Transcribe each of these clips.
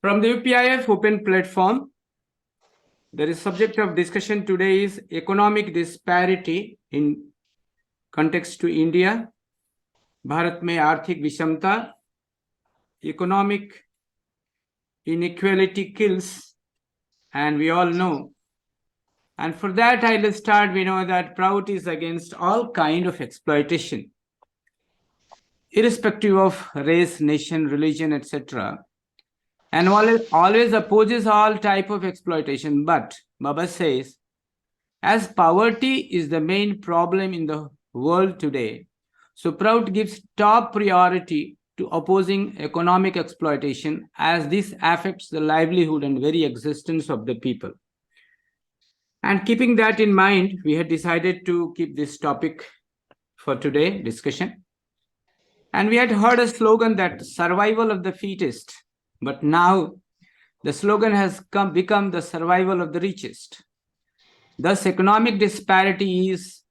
From the UPIF Open platform, the subject of discussion today is economic disparity in context to India. Bharat में आर्थिक विषमता, economic inequality kills, and we all know. And for that, I'll start. We know that PROUT is against all kind of exploitation, irrespective of race, nation, religion, etc. And always opposes all type of exploitation. But Baba says, as poverty is the main problem in the world today, so PROUT gives top priority to opposing economic exploitation, as this affects the livelihood and very existence of the people. And keeping that in mind, we had decided to keep this topic for today discussion. And we had heard a slogan that survival of the fittest, but now the slogan has become the survival of the richest. Thus, economic disparity is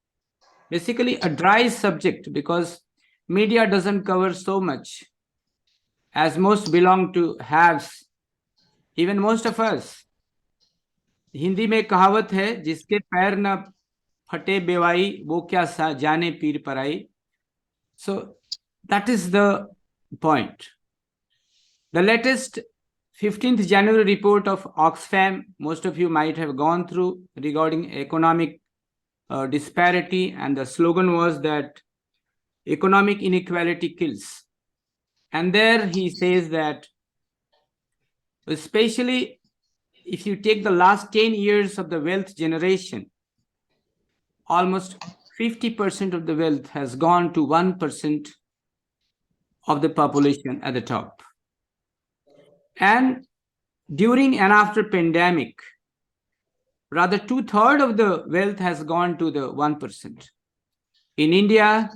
basically a dry subject because media doesn't cover so much, as most belong to haves, even most of us. Hindi में कहावत है, जिसके पैर न फटे बेवाई वो क्या जाने पीर पराई. So that is the point. The latest 15th January report of Oxfam, most of you might have gone through, regarding economic disparity, and the slogan was that economic inequality kills. And there he says that, especially if you take the last 10 years of the wealth generation, almost 50% of the wealth has gone to 1% of the population at the top. And during and after pandemic, rather 2/3 of the wealth has gone to the 1%. In India,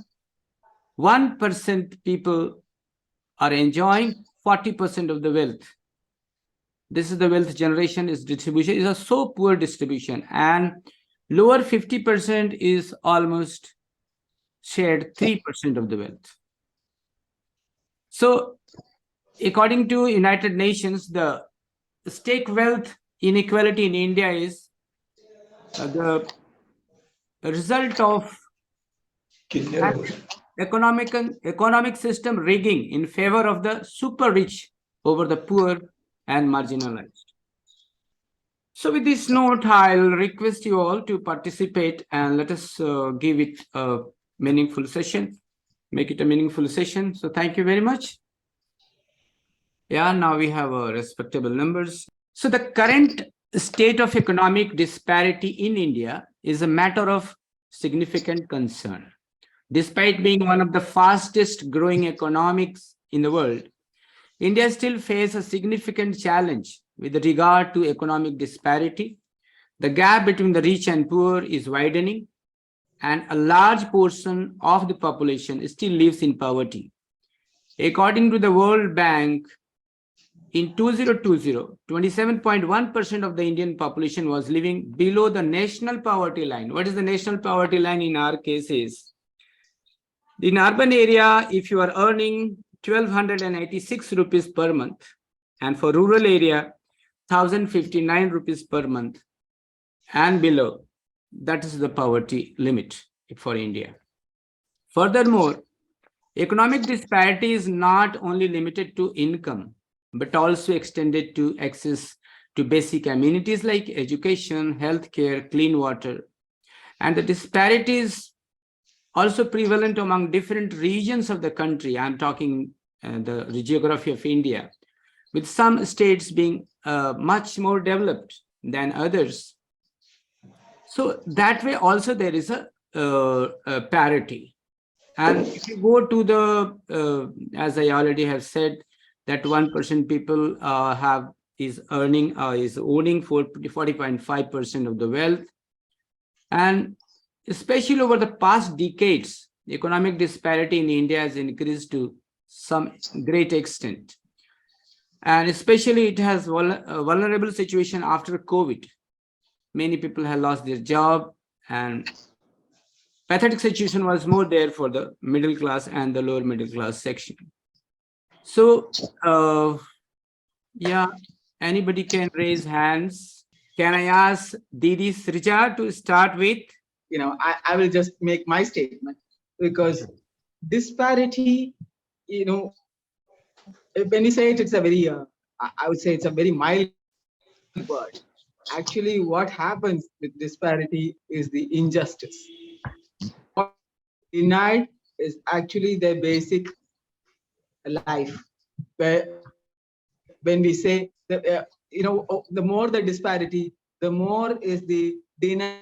1% people are enjoying 40% of the wealth. This is the wealth generation, is distribution, is a so poor distribution, and lower 50% is almost shared 3% of the wealth. So according to United Nations, the stake wealth inequality in India is the result of economic system rigging in favor of the super rich over the poor and marginalized. So with this note, I'll request you all to participate and let us give it a meaningful session, make it a meaningful session. So thank you very much. Yeah, now we have respectable numbers. So the current state of economic disparity in India is a matter of significant concern. Despite being one of the fastest growing economies in the world, India still faces a significant challenge with regard to economic disparity. The gap between the rich and poor is widening, and a large portion of the population still lives in poverty. According to the World Bank, in 2020, 27.1% of the Indian population was living below the national poverty line. What is the national poverty line in our cases? In urban area, if you are earning 1,286 rupees per month, and for rural area, 1,059 rupees per month and below, that is the poverty limit for India. Furthermore, economic disparity is not only limited to income, but also extended to access to basic amenities like education, healthcare, clean water. And the disparities also prevalent among different regions of the country. I'm talking the geography of India, with some states being much more developed than others. So that way also there is a parity. And if you go to the, as I already have said, that 1% people is owning 40.5% of the wealth. And especially over the past decades, economic disparity in India has increased to some great extent. And especially it has a vulnerable situation after COVID. Many people have lost their job, and pathetic situation was more there for the middle class and the lower middle class section. So Yeah, anybody can raise hands. Can I ask Didi Srija to start with? I will just make my statement, because disparity, when you say it, it's a very, I would say it's a very mild word. Actually, what happens with disparity is the injustice. What people are denied is actually their basic life. When we say the more the disparity, the more is the denial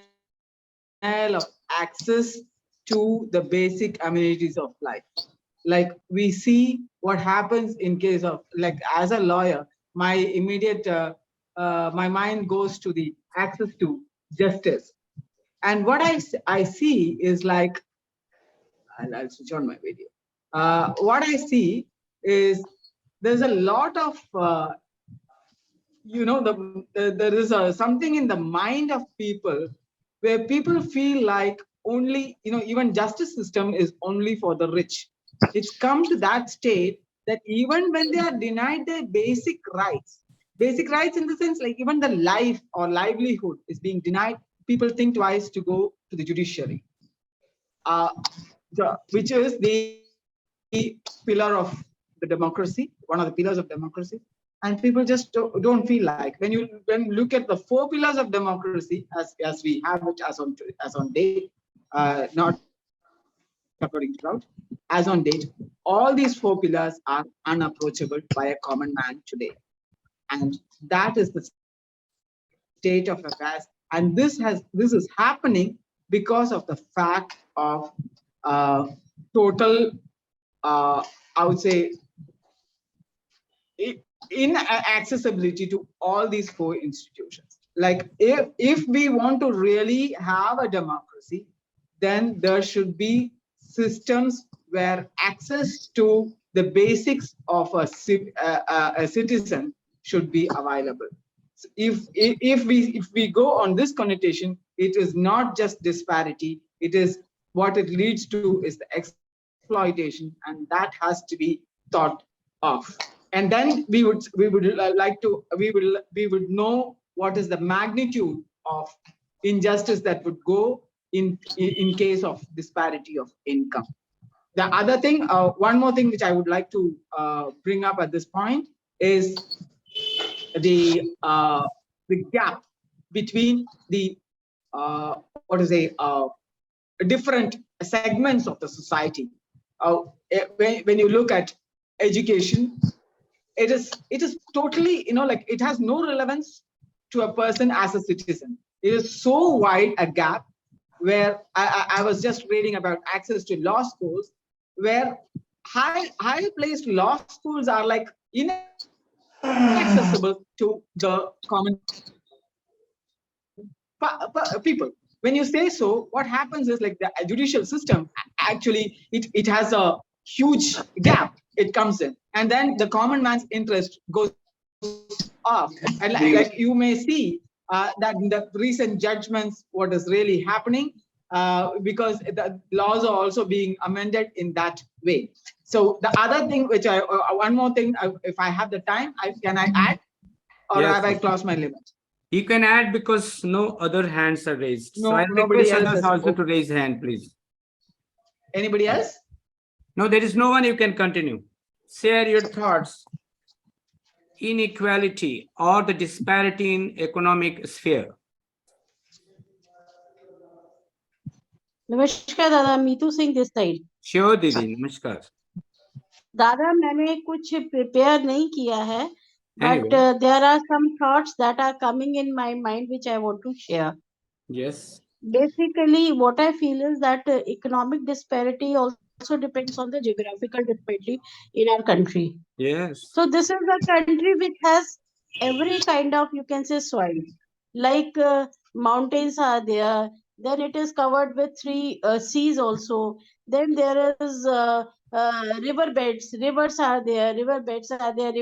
of access to the basic amenities of life. Like we see what happens in case of, like, as a lawyer, my immediate my mind goes to the access to justice. And what I see is like, I'll switch on my video. What I see is there's a lot of there is something in the mind of people where people feel like only, even justice system is only for the rich. It's come to that state that even when they are denied their basic rights in the sense, like even the life or livelihood is being denied, people think twice to go to the judiciary, which is the pillar of the democracy, one of the pillars of democracy. And people just don't feel like, when you look at the four pillars of democracy as we have it as on date, not according to PROUT, as on date, all these four pillars are unapproachable by a common man today. And that is the state of affairs. And this is happening because of the fact of total, I would say, inaccessibility to all these four institutions. Like, if we want to really have a democracy, then there should be systems where access to the basics of a citizen should be available. So if we go on this connotation, it is not just disparity. It is, what it leads to is the exploitation, and that has to be thought of. And then we would like to we would know what is the magnitude of injustice that would go in case of disparity of income. The other thing, one more thing which I would like to bring up at this point is the gap between the what to say different segments of the society. When you look at education, it is totally, like, it has no relevance to a person as a citizen. It is so wide a gap, where I was just reading about access to law schools, where high placed law schools are like inaccessible to the common people. When you say so, what happens is, like, the judicial system, actually it has a huge gap. It comes in, and then the common man's interest goes off. And like you may see that in the recent judgments, what is really happening, because the laws are also being amended in that way. So the other thing which one more thing, if I have the time, can I add, or Yes, have I crossed my limit? you can add because no other hands are raised. So No, I nobody request else others has also to spoken. raise hand, please. Anybody else? No, there is no one. You can continue. Share your thoughts. Inequality or the disparity in economic sphere. नमस्कार दादा, Meetu Singh this side. Sure, Didi. Namaskar. दादा, मैंने कुछ prepare नहीं किया है, but Anyway. there are some thoughts that are coming in my mind which I want to share. Yes. Basically, what I feel is that economic disparity also depends on the geographical disparity in our country. Yes. So this is a country which has every kind of, you can say, soil. Like mountains are there, then it is covered with three seas also. Then there is river beds. Rivers are there. River beds are there.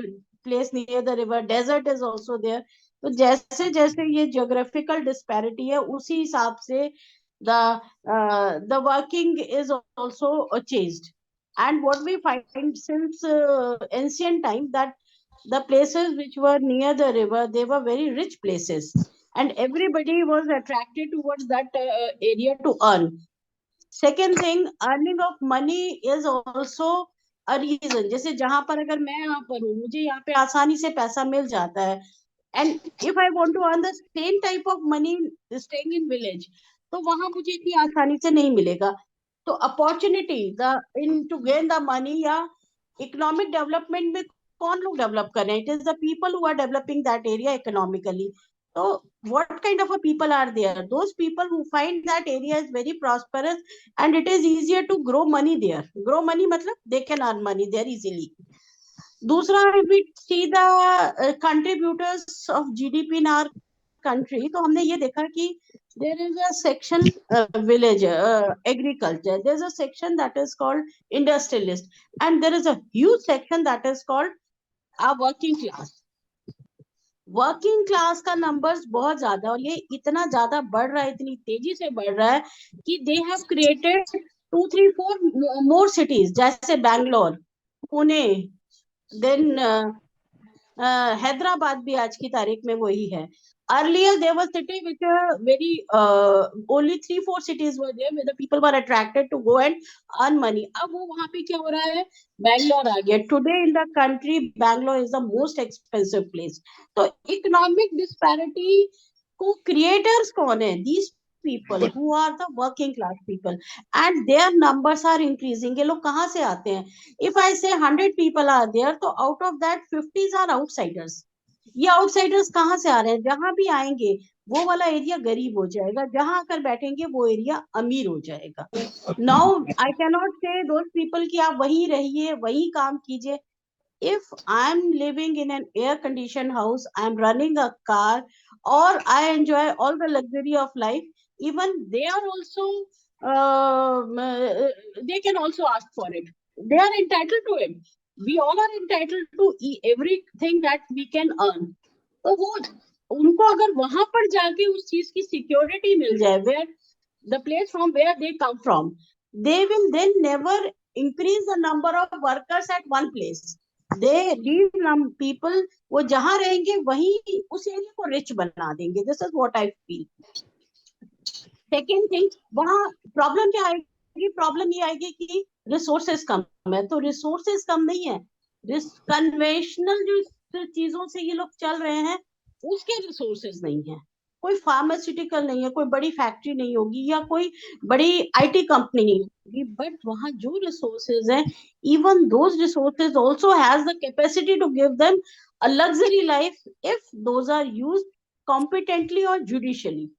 Place near the river. Desert is also there. तो जैसे जैसे ये geographical disparity है, उसी हिसाब से the working is also changed. And what we find since ancient time, that the places which were near the river, they were very rich places, and everybody was attracted towards that area to earn. Second thing, earning of money is also a reason. जैसे जहां पर अगर मैं यहाँ पर हूँ, मुझे यहाँ पे आसानी से पैसा मिल जाता है, and if I want to earn the same type of money staying in village, तो वहां मुझे इतनी आसानी से नहीं मिलेगा. तो opportunity the into gain the money या इकोनॉमिक डेवलपमेंट में कौन लोग डेवलप कर रहे हैं? It is the people who are developing that area economically. So what kind of a people are there? Those people who find that area is very prosperous and it is easier to grow money there. Grow money matlab they can earn money there easily. दूसरा, if we see the contributors of GDP in our country, तो हमने ये देखा कि there is a section village agriculture, there is a section that is called industrialist, and there is a huge section that is called a working class. Working class का numbers बहुत ज्यादा, और ये इतना ज्यादा बढ़ रहा है, इतनी तेजी से बढ़ रहा है कि they have created 2 3 4 more cities, जैसे बैंगलोर, पुणे, देन हैदराबाद भी आज की तारीख में वही है. Earlier there was city which are very only 3 4 cities were there where the people were attracted to go and earn money. अब वो वहां पे क्या हो रहा है, बैंगलोर आ गया. Today in the country Bangalore is the most expensive place. तो इकोनॉमिक डिस्पैरिटी को क्रिएटर्स कौन है? These people who are the working class people, and their numbers are increasing. ये लोग कहाँ से आते हैं? If I say 100 people are there, तो out of that 50s are outsiders. ये आउटसाइडर्स कहाँ से आ रहे हैं? जहां भी आएंगे वो वाला एरिया गरीब हो जाएगा, जहां आकर बैठेंगे वो एरिया अमीर हो जाएगा. नाउ आई कैन नॉट से दोज पीपल कि आप वहीं रहिए, वहीं काम कीजिए. If I'm living in an air conditioned house, I'm running a car, or I enjoy all the luxury of life, even they are also they can also ask for it. They are entitled to it. We all are entitled to everything that we can earn. तो वो उनको अगर वहां पर जाके उस चीज की सिक्योरिटी मिल जाए, where the place from where they come from, they will then never increase the number of workers at one place. These people वो जहां रहेंगे वहीं उस एरिया को रिच बना देंगे. This is what I feel. Second thing, वहां problem क्या आएगी? प्रॉब्लम ये आएगी कि रिसोर्सेस कम है. तो रिसोर्सेस कम नहीं है, कन्वेंशनल जो चीजों से ये लोग चल रहे हैं उसके रिसोर्सेस नहीं है. कोई फार्मास्यूटिकल नहीं है, कोई बड़ी फैक्ट्री नहीं होगी या कोई बड़ी आईटी कंपनी नहीं होगी, बट वहां जो रिसोर्सेज है, even those resources also has the capacity to give them a luxury life if those are used competently और जुडिशियली.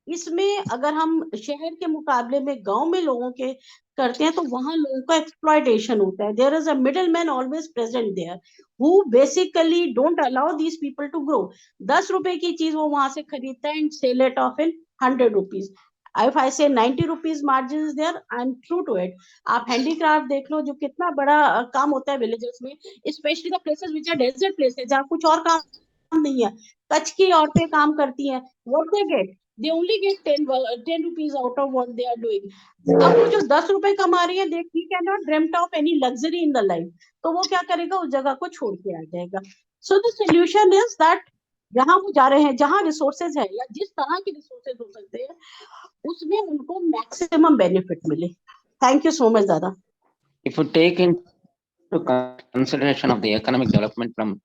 इसमें अगर हम शहर के मुकाबले में गांव में लोगों के करते हैं तो वहां लोगों का एक्सप्लॉयटेशन होता है. There is a middleman always present there who basically don't allow these people to grow. 10 रुपए की चीज वो वहां से खरीदता है and sell it off in 100 rupees. if I say 90 rupees margin is there, I'm true to it. आप handicraft देख लो, जो कितना बड़ा काम होता है विलेजेस में, specially the places which are desert places, जहाँ कुछ और काम नहीं है. कच्छ की औरतें काम करती हैं. What they get? they only get 10 rupees out of what they are doing. अब वो जो 10 रुपए कमा रही है, he cannot dreamt of any luxury in the life. तो वो क्या करेगा? उस जगह को छोड़ के आ जाएगा. So the solution is that जहां वो जा रहे हैं, जहां रिसोर्सेज है या जिस तरह के रिसोर्सेज हो सकते हैं, उसमें उनको मैक्सिमम बेनिफिट मिले. थैंक यू सो मच दादा. If you take into consideration of the economic development from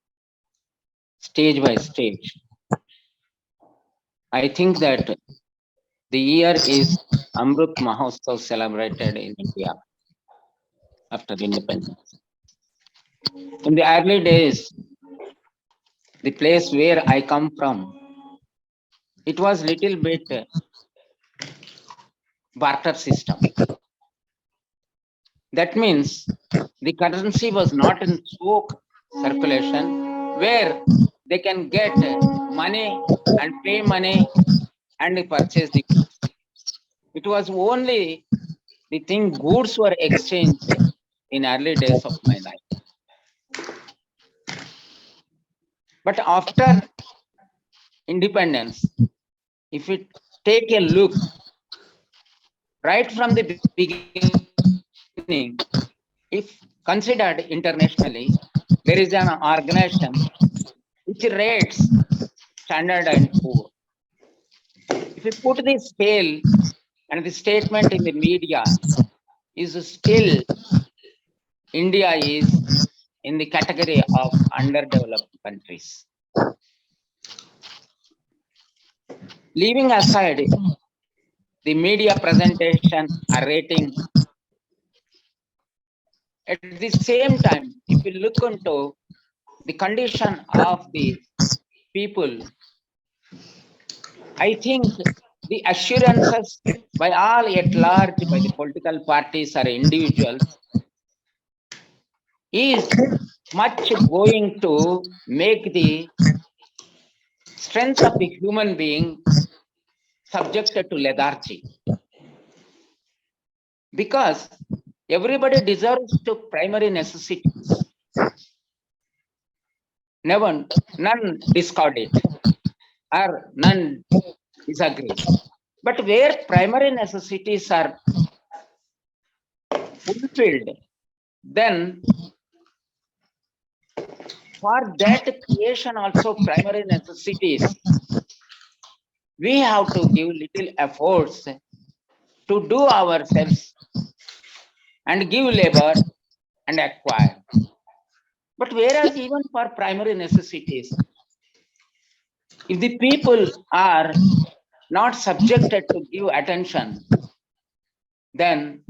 stage by stage, I think that the year is Amrut Mahotsav celebrated in India after independence. In the early days, the place where I come from, it was little bit barter system. That means the currency was not in circulation where they can get money and pay money and purchase the goods. It was only the thing goods were exchanged in early days of my life. But after independence, if we take a look right from the beginning, if considered internationally, there is an organization which rates standard and poor. If you put the scale and the statement in the media, is still India is in the category of underdeveloped countries. Leaving aside the media presentation or rating, at the same time, if you look into the condition of the people, I think the assurances by all at large, by the political parties or individuals, is much going to make the strength of the human being subjected to lethargy. Because everybody deserves to primary necessities. None discard it or none disagree. But where primary necessities are fulfilled, then for that creation also primary necessities, we have to give little efforts to do ourselves and give labor and acquire. But whereas even for primary necessities, if the people are not subjected to give attention, then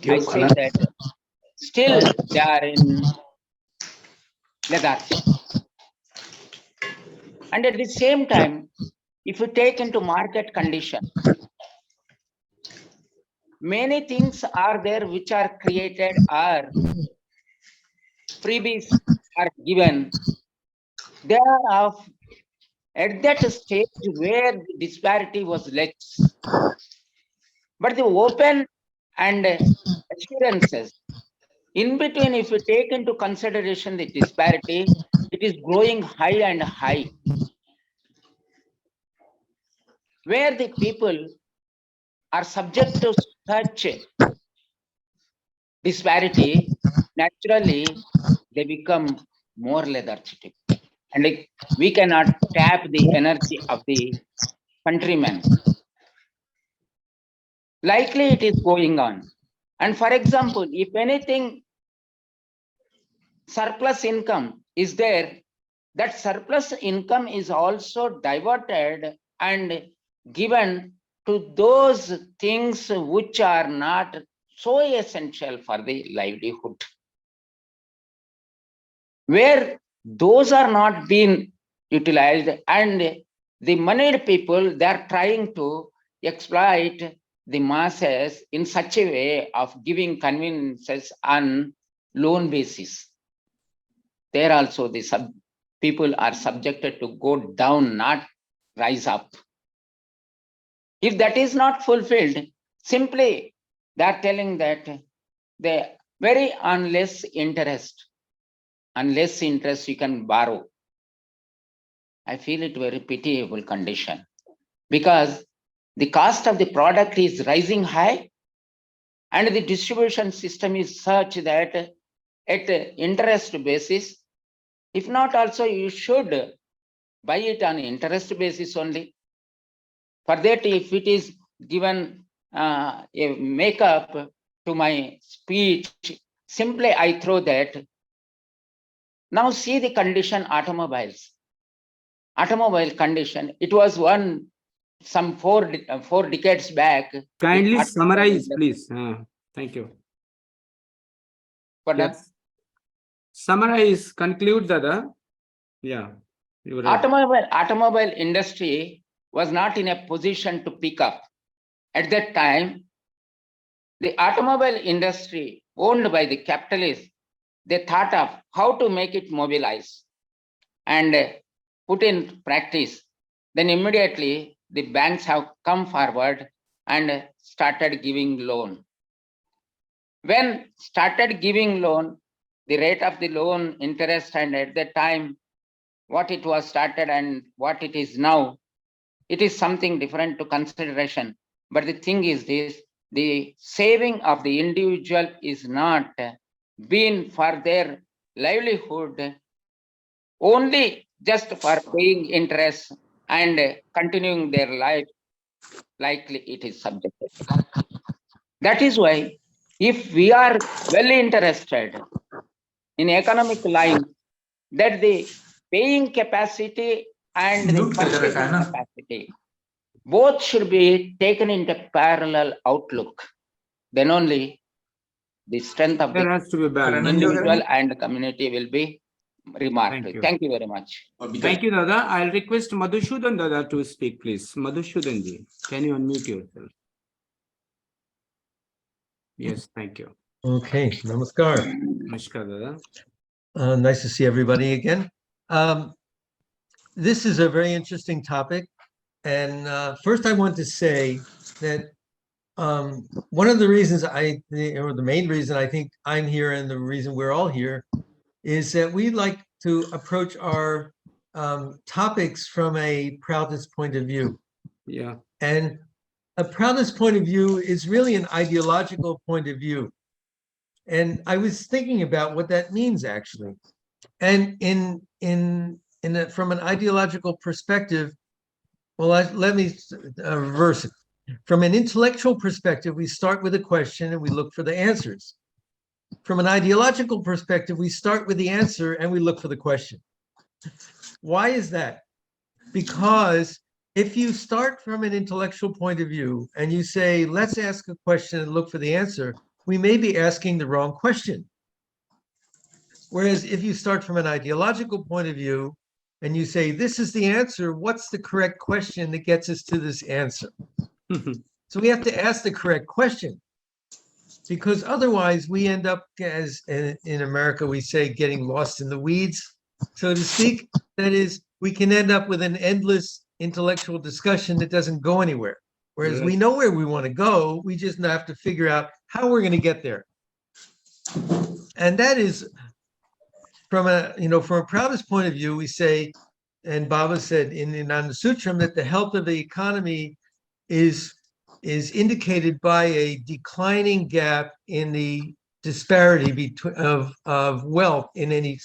I say that still they are in lethargy. And at the same time, if you take into market condition, many things are there which are created or freebies are given. They are of at that stage where the disparity was less. But the open and assurances, in between, if you take into consideration the disparity, it is growing high and high. Where the people are subject to such disparity, naturally they become more lethargic. And we cannot tap the energy of the countrymen. Likely it is going on. And for example, if anything surplus income is there, that surplus income is also diverted and given to those things which are not so essential for the livelihood. Where those are not being utilized and the moneyed people, they are trying to exploit the masses in such a way of giving conveniences on loan basis. There also the people are subjected to go down, not rise up. If that is not fulfilled, simply they are telling that they very unless interest you can borrow. I feel it very pitiable condition, because the cost of the product is rising high and the distribution system is such that at interest basis, if not also you should buy it on interest basis only. For that, if it is given a makeup to my speech, simply I throw that. Now see the condition automobiles. Automobile condition, it was some four decades back. Kindly summarize, please. Thank you. But Yes. Summarize, conclude, Dada. Yeah. You were right. Automobile industry was not in a position to pick up. At that time, the automobile industry owned by the capitalists, they thought of how to make it mobilize and put in practice. Then immediately the banks have come forward and started giving loan. When started giving loan, the rate of the loan interest, and at that time what it was started and what it is now, it is something different to consideration. But the thing is this, the saving of the individual is not been for their livelihood only just for paying interest and continuing their life, likely it is subjected. That is why, if we are well interested in economic line, that the paying capacity and the purchasing capacity both should be taken into parallel outlook. Then only the strength of There the has to be balance. individual and community will be remarked. Thank you. Thank you very much. Thank you, Dada. I'll request Madhusudhan Dada to speak, please. Madhusudhan ji, can you unmute yourself? Yes, thank you. Okay, namaskar. Namaskar, Dada. Nice to see everybody again. This is a very interesting topic. And first I want to say that one of the reasons or the main reason I think I'm here and the reason we're all here is that we like to approach our topics from a proudest point of view. Yeah. And a proudest point of view is really an ideological point of view. And I was thinking about what that means actually. And from an ideological perspective, well, let me reverse it. From an intellectual perspective, we start with a question and we look for the answers. From an ideological perspective, we start with the answer and we look for the question. Why is that? Because if you start from an intellectual point of view and you say, let's ask a question and look for the answer, we may be asking the wrong question. Whereas if you start from an ideological point of view and you say, this is the answer, what's the correct question that gets us to this answer? So we have to ask the correct question, because otherwise we end up, as in America we say, getting lost in the weeds, so to speak. That is, we can end up with an endless intellectual discussion that doesn't go anywhere. Whereas we know where we want to go, we just have to figure out how we're going to get there. And that is, from a proudest point of view, we say, and Baba said in Ananda Sutram, that the health of the economy is indicated by a declining gap in the disparity of wealth in any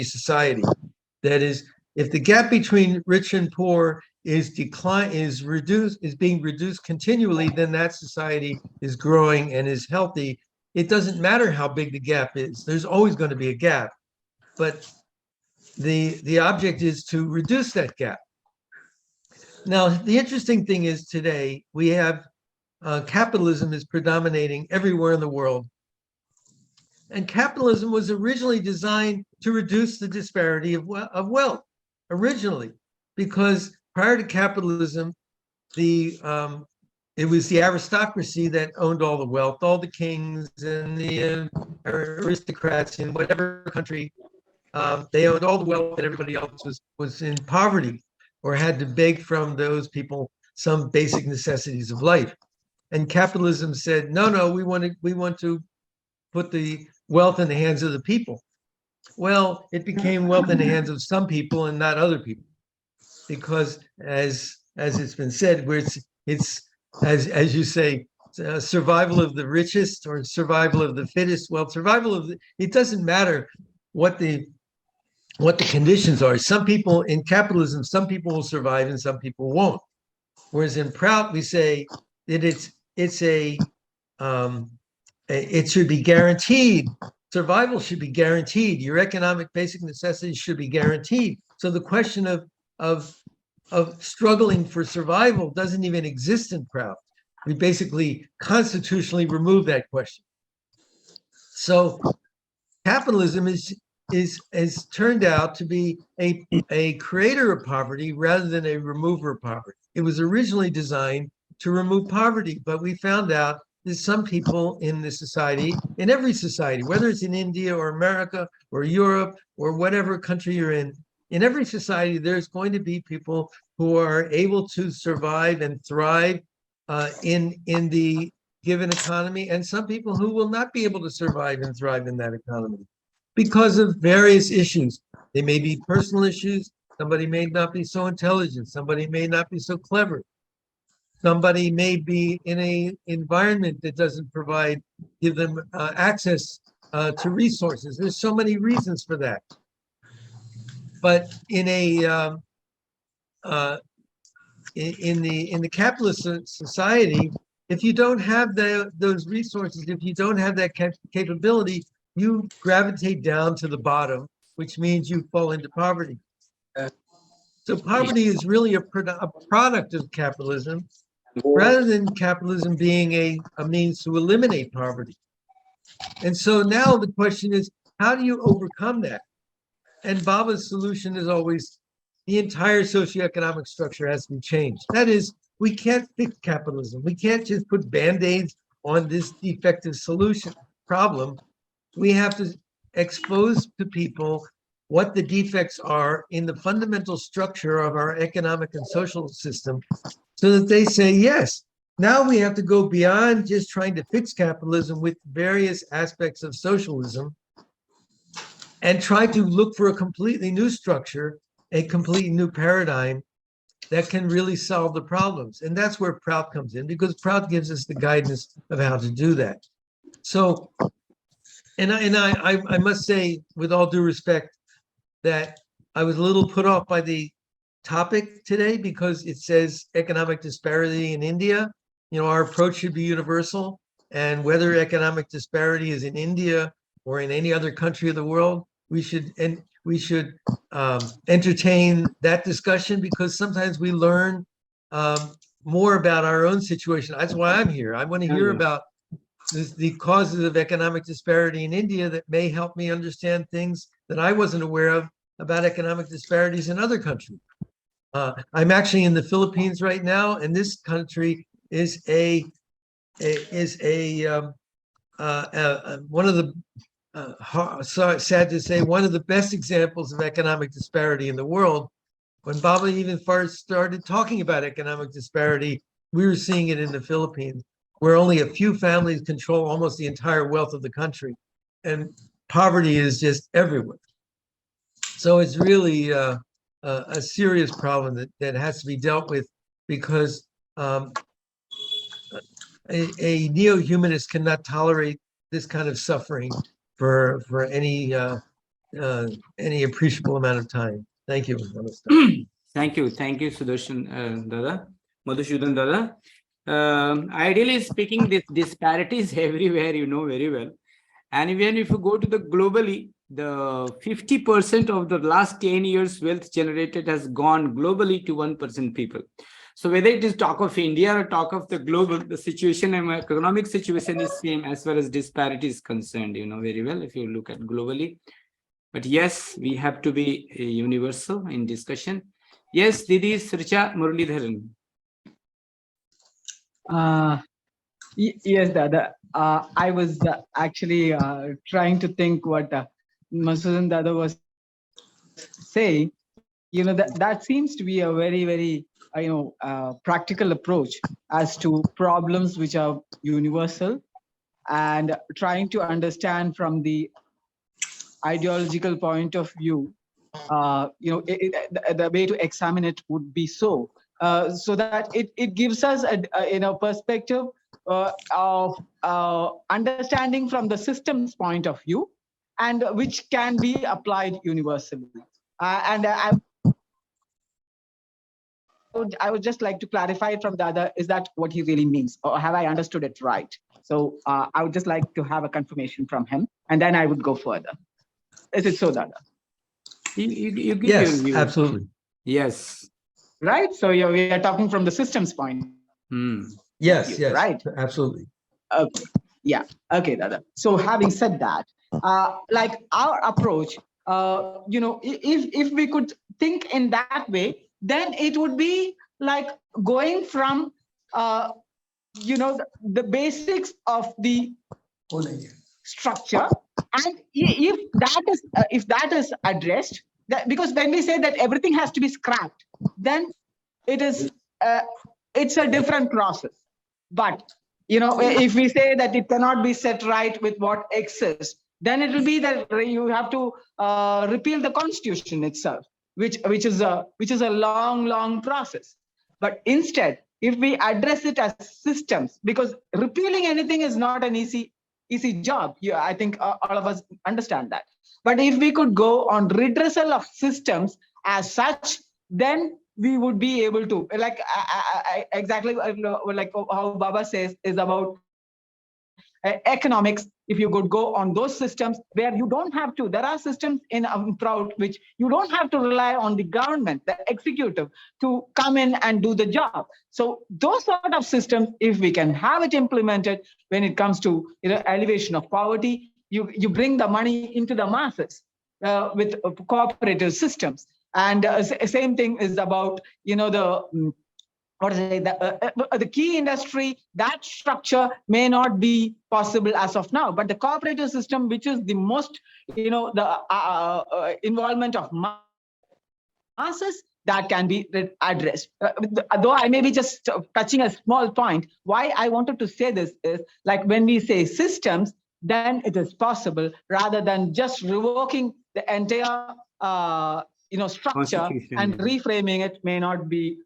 society. That is, if the gap between rich and poor is being reduced continually, then that society is growing and is healthy. It doesn't matter how big the gap is. There's always going to be a gap, but the object is to reduce that gap. Now, the interesting thing is today we have capitalism is predominating everywhere in the world. And capitalism was originally designed to reduce the disparity of wealth, originally, because prior to capitalism, it was the aristocracy that owned all the wealth, all the kings and the aristocrats in whatever country. They owned all the wealth, and everybody else was in poverty or had to beg from those people some basic necessities of life. And capitalism said, no, we want to put the wealth in the hands of the people. Well, it became wealth in the hands of some people and not other people, because as it's been said, where it's as you say, survival of the richest or survival of the fittest. Well, it doesn't matter what the conditions are. Some people in capitalism, some people will survive and some people won't. Whereas in PROUT, we say that it should be guaranteed. Survival should be guaranteed. Your economic basic necessities should be guaranteed. So the question of struggling for survival doesn't even exist in PROUT. We basically constitutionally remove that question. So capitalism is turned out to be a creator of poverty rather than a remover of poverty. It was originally designed to remove poverty, but we found out that some people in the society, in every society, whether it's in India or America or Europe or whatever country you're in every society, there's going to be people who are able to survive and thrive in the given economy, and some people who will not be able to survive and thrive in that economy because of various issues. They may be personal issues. Somebody may not be so intelligent. Somebody may not be so clever. Somebody may be in an environment that doesn't give them access to resources. There's so many reasons for that. But in a in the capitalist society, if you don't have those resources, if you don't have that capability, you gravitate down to the bottom, which means you fall into poverty. So poverty is really a product of capitalism, rather than capitalism being a means to eliminate poverty. And so now the question is, how do you overcome that? And Baba's solution is always the entire socioeconomic structure has to be changed. That is, we can't fix capitalism. We can't just put band-aids on this defective solution problem. We have to expose to people what the defects are in the fundamental structure of our economic and social system, so that they say, yes, now we have to go beyond just trying to fix capitalism with various aspects of socialism and try to look for a completely new structure, a completely new paradigm that can really solve the problems. And that's where PROUT comes in, because PROUT gives us the guidance of how to do that. So, and I must say, with all due respect, that I was a little put off by the topic today because it says economic disparity in India. You know, our approach should be universal, and whether economic disparity is in India or in any other country of the world, we should entertain that discussion, because sometimes we learn more about our own situation. That's why I'm here. I want to hear about the causes of economic disparity in India that may help me understand things that I wasn't aware of about economic disparities in other countries. I'm actually in the Philippines right now, and this country is one of the sad to say, one of the best examples of economic disparity in the world. When Baba even first started talking about economic disparity, we were seeing it in the Philippines, where only a few families control almost the entire wealth of the country, and poverty is just everywhere. So it's really a serious problem that has to be dealt with, because a neo-humanist cannot tolerate this kind of suffering for any appreciable amount of time. Thank you. Thank you, Sudarshan Dada, Madhusudhan Dada. Ideally speaking, this disparity is everywhere, you know very well. And even if you go to the globally, the 50% of the last 10 years wealth generated has gone globally to 1% people. So whether it is talk of India or talk of the global, the situation and economic situation is same as far as disparity is concerned, you know very well, if you look at globally. But yes, we have to be universal in discussion. Yes, Didi Sricha Muralidharan. Yes, Dada. I was actually trying to think what Madhusudan Dada was saying. You know, that seems to be a very, very practical approach as to problems which are universal, and trying to understand from the ideological point of view. The way to examine it would be so that it gives us a perspective of understanding from the system's point of view, and which can be applied universally. And I would just like to clarify from the other, is that what he really means, or have I understood it right? So I would just like to have a confirmation from him, and then I would go further. Is it so, Dada? You give Yes, your view. absolutely. Yes. Right. So we are talking from the system's point. Yes, yes, right. Absolutely. Okay. Yeah. Okay, Dada. So having said that, like our approach, if we could think in that way, then it would be like going from, the basics of the structure, and if that is addressed, because when we say that everything has to be scrapped, then it's a different process. But if we say that it cannot be set right with what exists, then it will be that you have to repeal the constitution itself, which is a long process. But instead, if we address it as systems, because repealing anything is not an easy easy job. Yeah, I think all of us understand that. But if we could go on redressal of systems as such, then we would be able to, like exactly like how Baba says, is about economics. If you could go on those systems where you don't have to, there are systems in PROUT which you don't have to rely on the government, the executive, to come in and do the job. So those sort of systems, if we can have it implemented when it comes to elevation of poverty, you bring the money into the masses with cooperative systems. And same thing is about the what is it, the key industry. That structure may not be possible as of now, but the cooperative system, which is the most the involvement of masses, that can be addressed. Though I may be just touching a small point, why I wanted to say this is, like, when we say systems, then it is possible, rather than just revoking the entire structure and reframing it may not be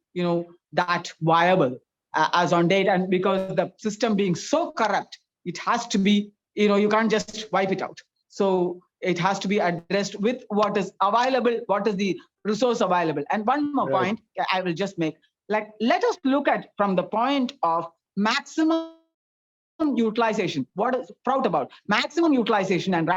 that viable as on date. And because the system being so corrupt, it has to be, you can't just wipe it out. So it has to be addressed with what is available, what is the resource available. And one more point I will just make, like, let us look at from the point of maximum utilization. What is PROUT about? Maximum utilization and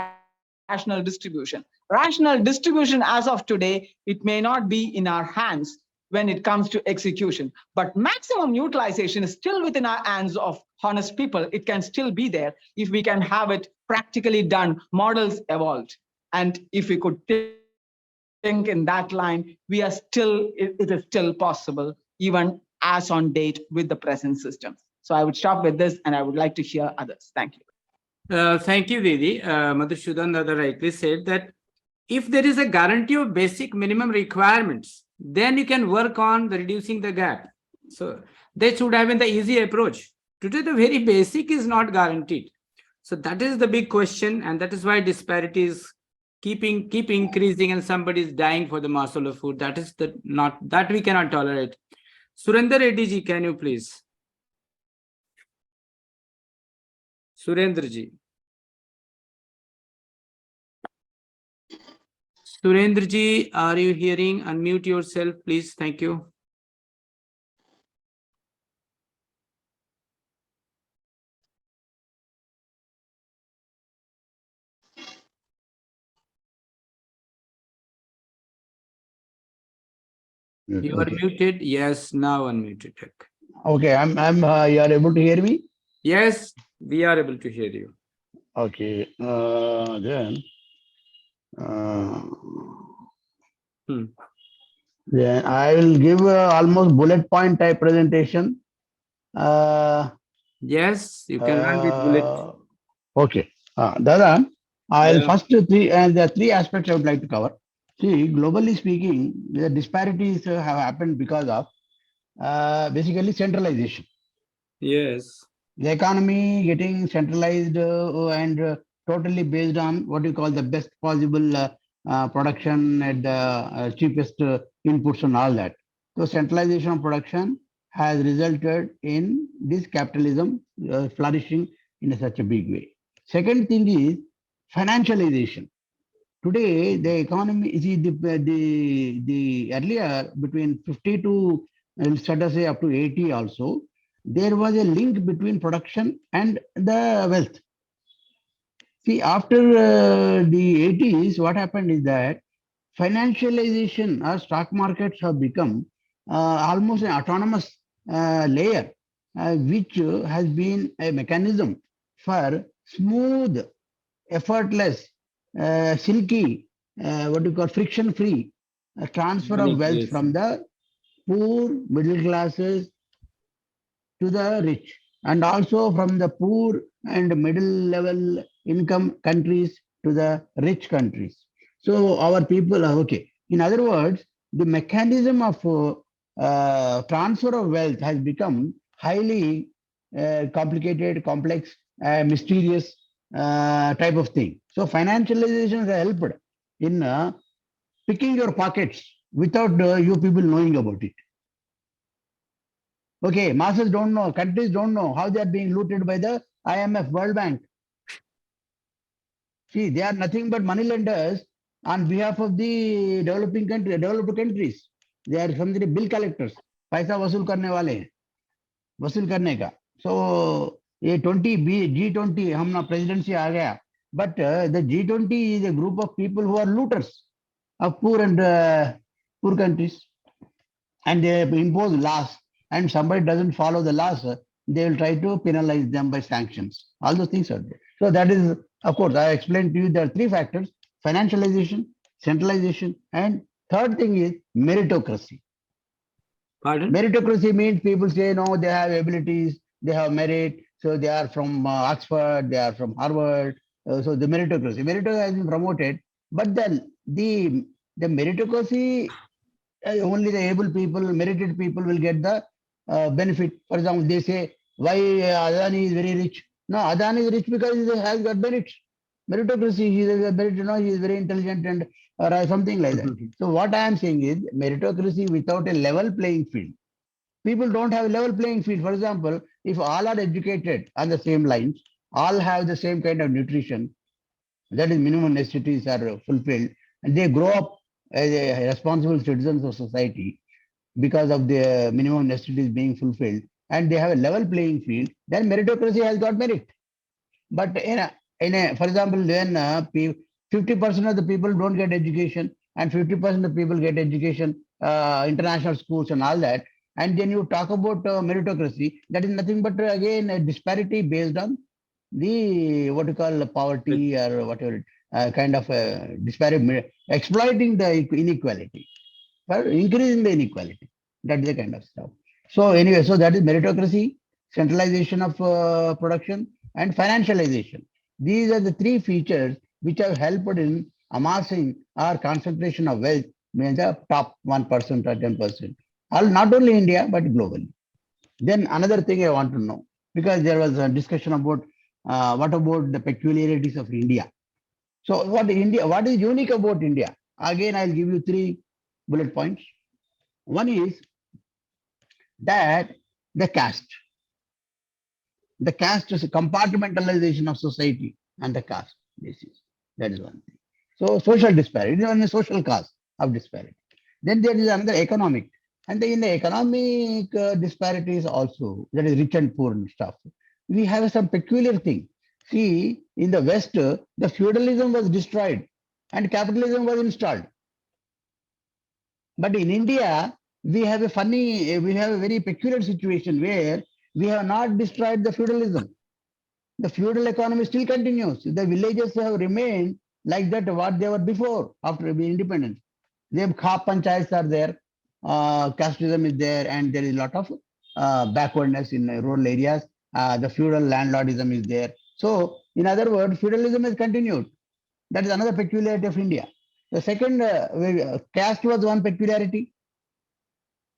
rational distribution. Rational distribution as of today, it may not be in our hands when it comes to execution, but maximum utilization is still within our hands of honest people. It can still be there if we can have it practically done, models evolved. And if we could think in that line, we are still, it is still possible, even as on date with the present systems. So I would stop with this, and I would like to hear others. Thank you. Thank you, Didi. Madhusudhan Dada rightly said that if there is a guarantee of basic minimum requirements, then you can work on the reducing the gap. So that should have been the easy approach. Today, the very basic is not guaranteed. So that is the big question, and that is why disparities keep increasing, and somebody is dying for the morsel of food. That is that we cannot tolerate. Surendra Reddy ji, can you please? Surendra ji. Surendra ji, are you hearing? Unmute yourself, please. Thank you. You are muted. Yes, now unmuted. Okay, I'm you are able to hear me? Yes, we are able to hear you. Okay, then I will give almost bullet point type presentation. Yes, you can run with bullet. Okay, Dada, I'll first there are three aspects I would like to cover. See, globally speaking, the disparities have happened because of basically centralization. Yes. The economy getting centralized and totally based on what you call the best possible production at the cheapest inputs and all that. So centralization of production has resulted in this capitalism flourishing in such a big way. Second thing is financialization. Today, the economy is the earlier between 50 to let us say up to 80 also, there was a link between production and the wealth. See, after the 80s, what happened is that financialization or stock markets have become almost an autonomous layer, which has been a mechanism for smooth, effortless, silky, what do you call friction-free transfer of wealth from the poor, middle classes to the rich, and also from the poor and middle level income countries to the rich countries. So our people are okay. In other words, the mechanism of transfer of wealth has become highly complicated, complex, mysterious type of thing. So financialization has helped in picking your pockets without you people knowing about it. Okay, masses don't know, countries don't know how they are being looted by the IMF, World Bank. See, they are nothing but money lenders on behalf of the developed countries. They are something bill collectors. पैसा वसूल करने वाले हैं, वसूल करने का. So ये 20 G20 हम ना presidency आ गया. But the G20 is a group of people who are looters of poor and poor countries, and they impose laws. And somebody doesn't follow the laws, they will try to penalize them by sanctions. All those things are there. So that is, of course, I explained to you there are three factors: financialization, centralization, and third thing is meritocracy. Pardon? Meritocracy means people say, no, they have abilities, they have merit, so they are from Oxford, they are from Harvard. So the meritocracy. Meritocracy has been promoted, but then the meritocracy, only the able people, merited people will get the benefit. For example, they say, why Adani is very rich? No, Adani is rich because he has got merits. Meritocracy, he is a merit, he is very intelligent and or something like that. So what I am saying is meritocracy without a level playing field. People don't have a level playing field. For example, if all are educated on the same lines, all have the same kind of nutrition, that is minimum necessities are fulfilled, and they grow up as a responsible citizens of society because of the minimum necessities being fulfilled, and they have a level playing field, then meritocracy has got merit. But for example, when 50% of the people don't get education and 50% of people get education, international schools and all that, and then you talk about meritocracy, that is nothing but again a disparity based on the what you call poverty or whatever kind of disparity, exploiting the inequality, or increasing the inequality. That's the kind of stuff. So anyway, so that is meritocracy, centralization of production, and financialization. These are the three features which have helped in amassing our concentration of wealth in the top 1% or 10%. Not only India, but globally. Then another thing I want to know, because there was a discussion about what about the peculiarities of India. So what is unique about India? Again, I'll give you three bullet points. One is that the caste. The caste is a compartmentalization of society and the caste basis. That is one thing. So social disparity, on a social cause of disparity. Then there is another economic. And in the economic disparities also, that is rich and poor and stuff, we have some peculiar thing. See, in the West, the feudalism was destroyed and capitalism was installed. But in India, we have a very peculiar situation where we have not destroyed the feudalism. The feudal economy still continues. The villages have remained like that, what they were before, after the independence. The Khap panchayats are there, casteism is there, and there is a lot of backwardness in rural areas. The feudal landlordism is there. So, in other words, feudalism has continued. That is another peculiarity of India. The second, caste was one peculiarity,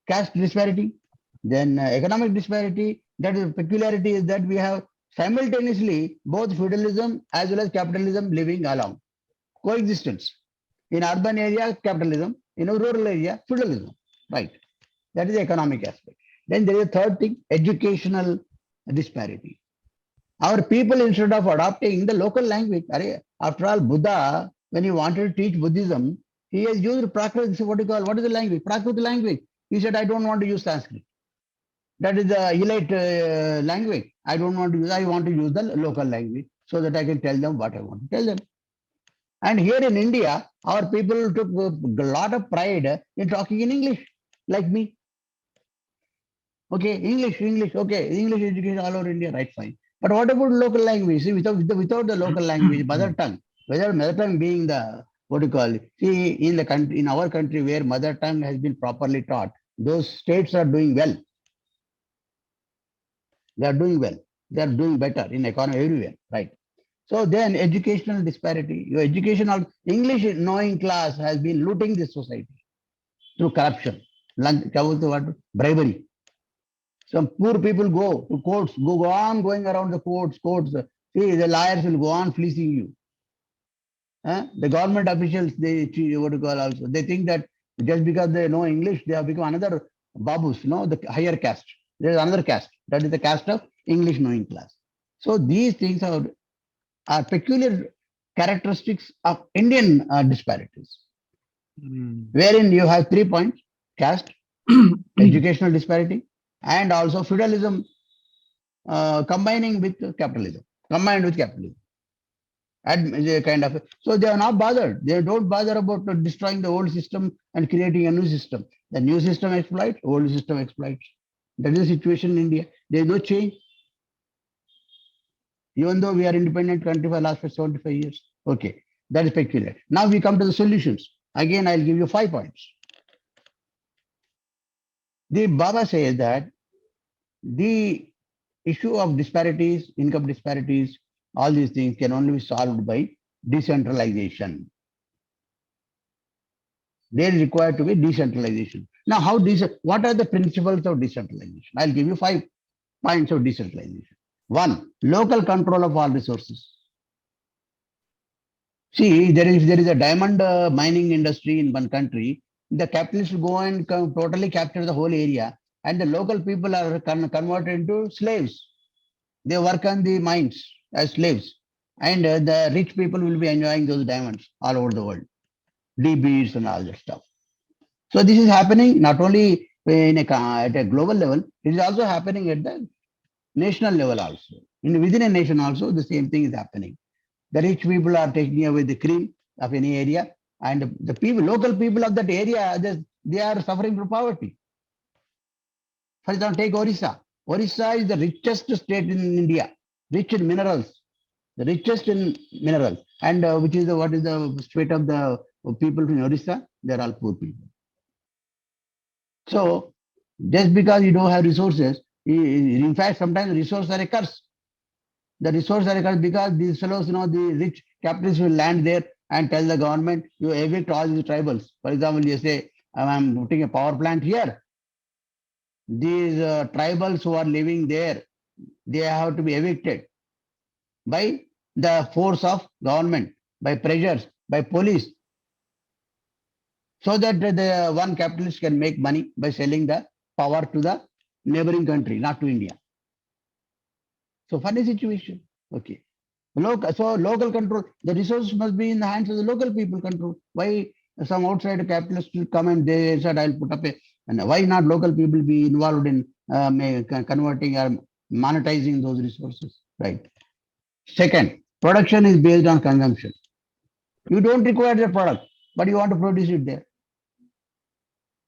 caste disparity. Then economic disparity, that is peculiarity is that we have simultaneously both feudalism as well as capitalism living along, coexistence. In urban area, capitalism, in a rural area, feudalism, right? That is the economic aspect. Then there is a third thing, educational disparity. Our people, instead of adopting the local language, after all, Buddha, when he wanted to teach Buddhism, he has used Prakrit, what is the language? Prakrit language. He said, I don't want to use Sanskrit. That is the elite language. I want to use the local language so that I can tell them what I want to tell them. And here in India, our people took a lot of pride in talking in English, like me. Okay, English, okay, English education all over India, right, fine. But what about local language? See, without the local language, mother tongue, whether mother tongue being the, see, in our country where mother tongue has been properly taught, those states are doing well. They are doing well. They are doing better in economy everywhere, right? So then educational disparity, your educational English knowing class has been looting this society through corruption, bribery. Some poor people go to courts, go on going around the courts. See, the liars will go on fleecing you. The government officials, they also. They think that just because they know English, they have become another babus, the higher caste. There is another caste. That is the caste of English knowing class. So these things are peculiar characteristics of Indian disparities, Hmm. wherein you have 3 points: caste, educational disparity, and also feudalism combining with capitalism, combined with capitalism. Kind of, so they are not bothered. They don't bother about destroying the old system and creating a new system. The new system exploits, old system exploits. That is the situation in India. There is no change, even though we are independent country for the last 75 years. Okay, that is peculiar. Now we come to the solutions. Again, I'll give you 5 points. The Baba says that the issue of disparities, income disparities, all these things can only be solved by decentralization. There is required to be decentralization. Now, what are the principles of decentralization? I'll give you 5 points of decentralization. One, local control of all resources. See, there is a diamond mining industry in one country. The capitalists go and totally capture the whole area, and the local people are converted into slaves. They work on the mines as slaves, and the rich people will be enjoying those diamonds all over the world, D-beads and all that stuff. So this is happening not only at a global level, it is also happening at the national level also. Within a nation also, the same thing is happening. The rich people are taking away the cream of any area, and the people, local people of that area, they are suffering from poverty. For example, take Orissa. Orissa is the richest state in India, rich in minerals, the richest in minerals. And what is the state of the people in Orissa? They are all poor people. So just because you don't have resources, in fact, sometimes resources are a curse. The resources are a curse because these fellows, the rich capitalists will land there and tell the government, you evict all these tribals. For example, you say, I'm putting a power plant here. These tribals who are living there, they have to be evicted by the force of government, by pressures, by police, so that the one capitalist can make money by selling the power to the neighboring country, not to India. So funny situation. Okay. So local control, the resources must be in the hands of the local people control. Why some outside capitalists will come and they said, I'll put up and why not local people be involved in converting or monetizing those resources, right? Second, production is based on consumption. You don't require the product, but you want to produce it there.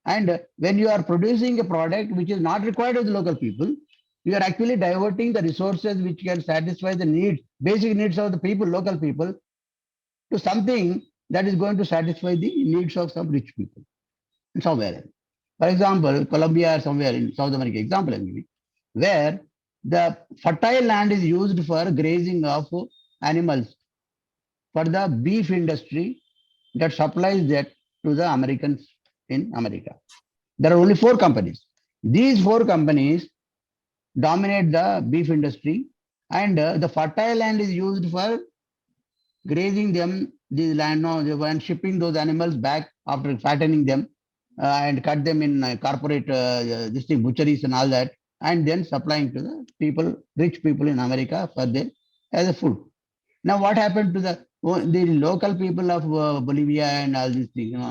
And when you are producing a product which is not required of the local people, you are actually diverting the resources which can satisfy the needs, basic needs of the people, local people, to something that is going to satisfy the needs of some rich people somewhere else. For example, Colombia or somewhere in South America, example I'm giving, where the fertile land is used for grazing of animals for the beef industry that supplies that to the Americans in America. There are only 4 companies. These 4 companies dominate the beef industry, and the fertile land is used for grazing them, the land, and shipping those animals back after fattening them and cut them in corporate butcheries and all that, and then supplying to the people, rich people in America for them as a food. Now, what happened to the local people of Bolivia and all these things,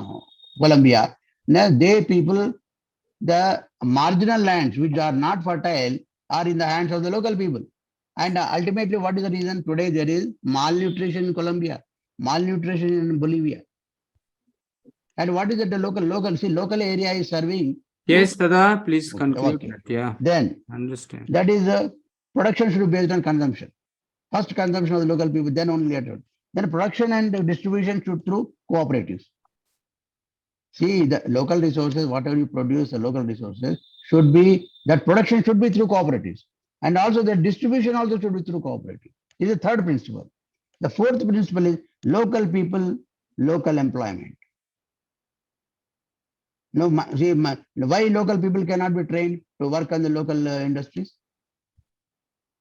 Colombia? Now, the marginal lands which are not fertile are in the hands of the local people. And ultimately, what is the reason? Today, there is malnutrition in Colombia, malnutrition in Bolivia. And what is it? The local area is serving. Yes, Tada, please Okay, conclude okay. that. Yeah, Then, understand. that is production should be based on consumption. First consumption of the local people, then only later. Then production and distribution should through cooperatives. See, the local resources, whatever you produce, the local resources should be, that production should be through cooperatives. And also the distribution also should be through cooperatives. This is the third principle. The fourth principle is local people, local employment. No, see, why local people cannot be trained to work on the local industries?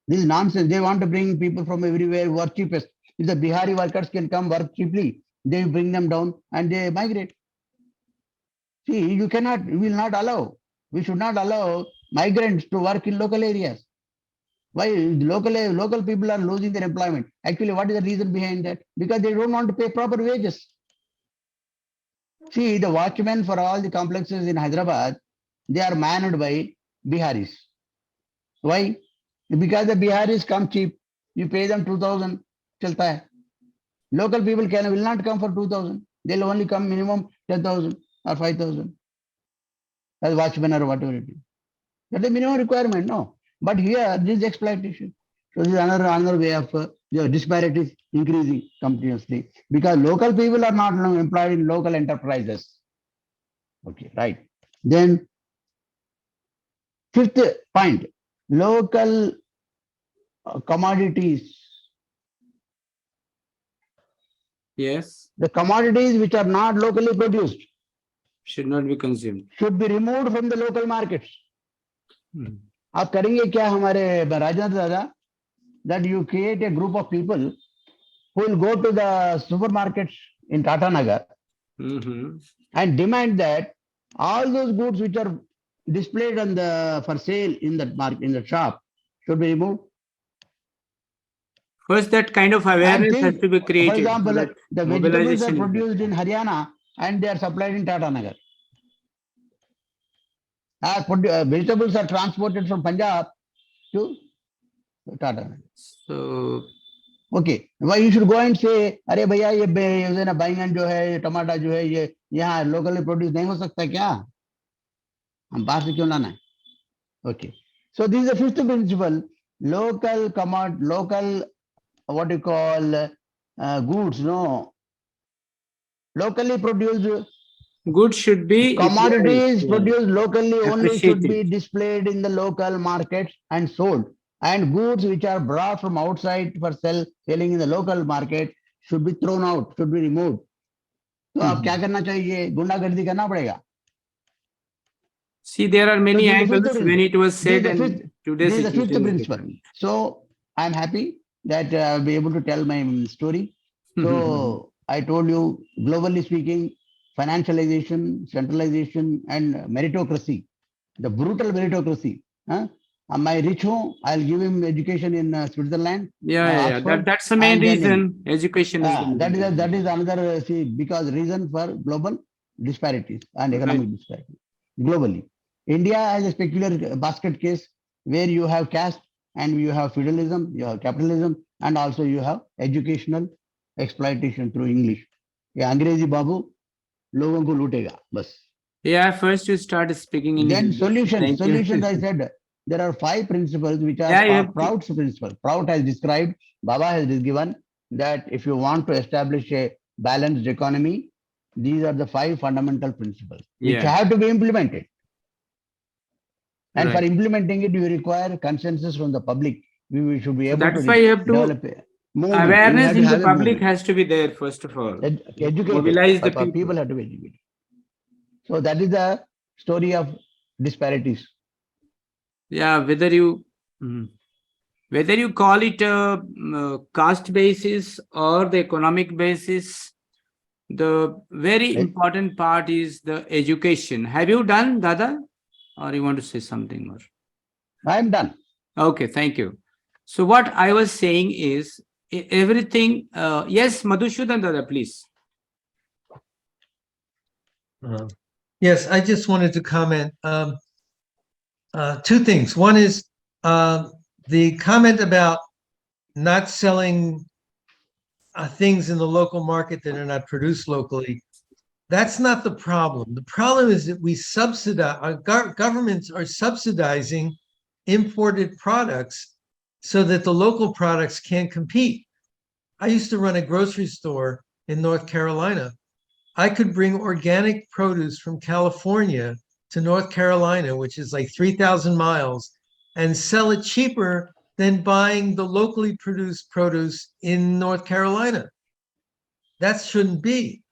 This is nonsense. They want to bring people from everywhere, work cheapest. If the Bihari workers can come work cheaply, they bring them down and they migrate. See, you will not allow, we should not allow migrants to work in local areas. Why local people are losing their employment? Actually, what is the reason behind that? Because they don't want to pay proper wages. See, the watchmen for all the complexes in Hyderabad, they are manned by Biharis. Why? Because the Biharis come cheap. You pay them 2,000, chalta hai. Local people will not come for 2,000. They'll only come minimum 10,000 or 5,000 as watchmen or whatever it is. That's the minimum requirement, no. But here, this is exploitation. So this is another way of disparities increasing continuously because local people are not employed in local enterprises. Okay, right. Then fifth point, local commodities. Yes, The commodities which are not locally produced should not be consumed. should be removed from the local markets. Hmm. आप करेंगे क्या हमारे राजेंद्र दादा? That you create a group of people who will go to the supermarkets in Tata Nagar Mhm. and demand that all those goods which are displayed on the for sale in that market in the shop should be removed. First, that kind of And awareness has think, to be for created. So example, that the vegetables are mobilization is produced in there. Haryana and they are supplied in Tata Nagar. Vegetables are transported from Punjab to Tata Nagar. So, Okay, why you should go and say, अरे भैया ये ना बैंगन जो है, ये टमाटर जो है, ये यहाँ locally produced नहीं हो सकता क्या? हम बाहर से क्यों लाना है? Okay, so this is the fifth principle: local local what you call goods, no, locally produced goods should be commodities utilized, produced locally only should be appreciated. displayed in the local markets and sold. And goods which are brought from outside for selling in the local market should be thrown out, should be removed. तो अब क्या करना चाहिए? गुंडागर्दी करना पड़ेगा. See, there are So many this is the angles fifth when it was This is said, the and fifth. today's This is the fifth situation is principle. different. So I'm happy that I'll be able to tell my story. So I told you, globally speaking, financialization, centralization, and meritocracy, the brutal meritocracy. Huh? My rich home, I'll give him education in Switzerland, Yeah. Oxford, That's the main and then reason. Education is the main that reason. is another because reason for global disparities and Right. economic disparities globally. India has a peculiar basket case where you have caste and you have feudalism, you have capitalism, and also you have educational exploitation through English. ये अंग्रेजी बाबू लोगों को लूटेगा बस. Yeah, first you start speaking in Then Hindi. solutions. Thank you. Solutions, I said, there are 5 principles which are Yeah, you have to- PROUT's principle. PROUT has described, Baba has given that if you want to establish a balanced economy, these are the 5 fundamental principles which Yeah. have to be implemented. And for Right. implementing it, you require consensus from the public. We should be So able that's to why you have to develop a movement. We awareness have to in the have a public movement. has to be there first of all. Educated. Mobilize the people. People have to be educated. So that is the story of disparities. Yeah, whether you call it a caste basis or the economic basis, the very Right. important part is the education. Have you done, Dada? Or you want to say something more? I am done. Okay, thank you. So what I was saying is everything. Yes, Madhusudhan Dada, please. Yes, I just wanted to comment. 2 things. One is the comment about not selling things in the local market that are not produced locally. That's not the problem. The problem is that we subsidize, our governments are subsidizing imported products so that the local products can't compete. I used to run a grocery store in North Carolina. I could bring organic produce from California to North Carolina, which is like 3,000 miles, and sell it cheaper than buying the locally produced produce in North Carolina. That shouldn't be.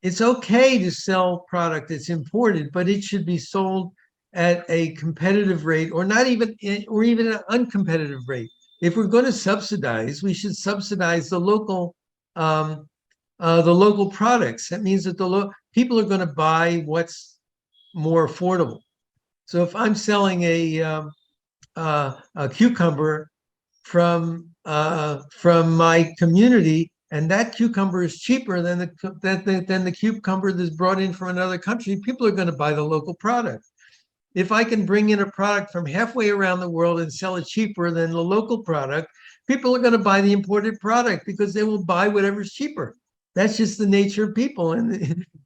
It's okay to sell product that's imported, but it should be sold at a competitive rate or not even, or even an uncompetitive rate. If we're going to subsidize, we should subsidize the local products. That means that people are going to buy what's more affordable. So if I'm selling a cucumber from my community, and that cucumber is cheaper than the cucumber that's brought in from another country, people are going to buy the local product. If I can bring in a product from halfway around the world and sell it cheaper than the local product, people are going to buy the imported product because they will buy whatever's cheaper. That's just the nature of people, and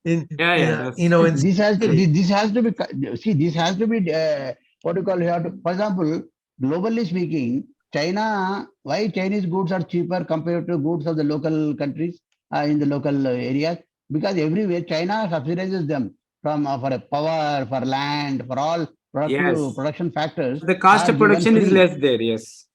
that's- in This has to, society. this has to be, see, this has to be, what do you call, you have to, for example, globally speaking, China, why Chinese goods are cheaper compared to goods of the local countries, in the local areas? Because everywhere China subsidizes them from, for a power, for land, for all Yes. production factors The cost are of given production is free. less there. Yes.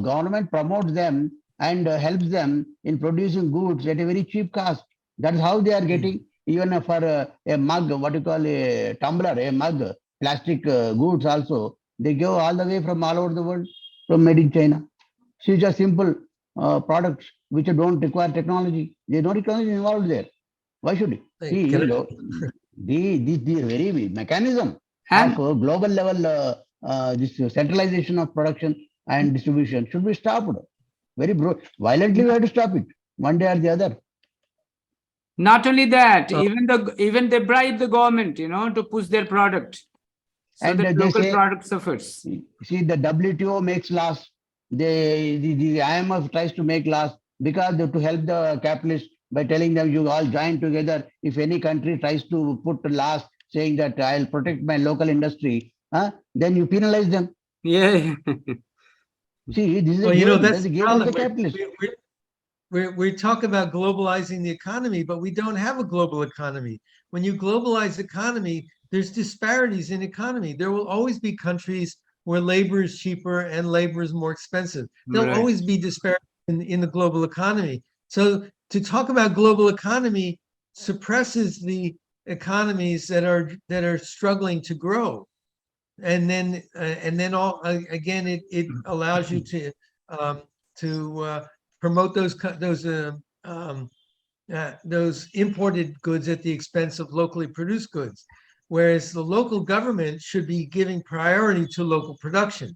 Government promotes them and helps them in producing goods at a very cheap cost. That's how they are getting, even for a mug, what you call a tumbler, a mug, plastic goods also. They go all the way from all over the world, from made in China. These are simple products which don't require technology. There's no technology involved there. Why should it? Hey, See, can I- the very mechanism And of global level this centralization of production and distribution should be stopped. Violently, we have to stop it one day or the other. not only that, Uh, even they bribe the government, to push their product, so And that they local say, product suffers. see, the WTO makes laws. The IMF tries to make laws because to help the capitalists by telling them you all join together. If any country tries to put laws saying that I'll protect my local industry, then you penalize them. Yeah. See, this is a Well, game. that's That's a the game of the problem. capitalists. We talk about globalizing the economy, but we don't have a global economy. When you globalize economy, there's disparities in economy. There will always be countries where labor is cheaper and labor is more expensive. There'll Right. always be disparities in the global economy. So to talk about global economy suppresses the economies that are struggling to grow. And then again, it allows you um, to promote those imported goods at the expense of locally produced goods, whereas the local government should be giving priority to local production,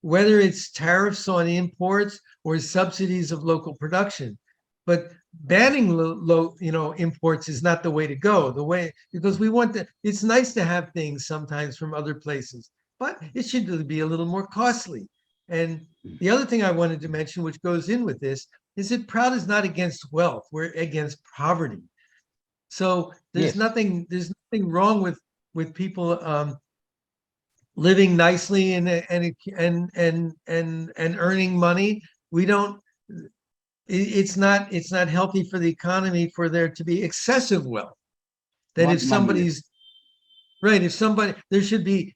whether it's tariffs on imports or subsidies of local production. But banning imports is not the way to go. Because it's nice to have things sometimes from other places, but it should be a little more costly. And the other thing I wanted to mention, which goes in with this, is that PROUT is not against wealth. We're against poverty. So there's Yes. nothing wrong with people living nicely and earning money. We don't. It's not healthy for the economy for there to be excessive wealth. That if somebody's right, there should be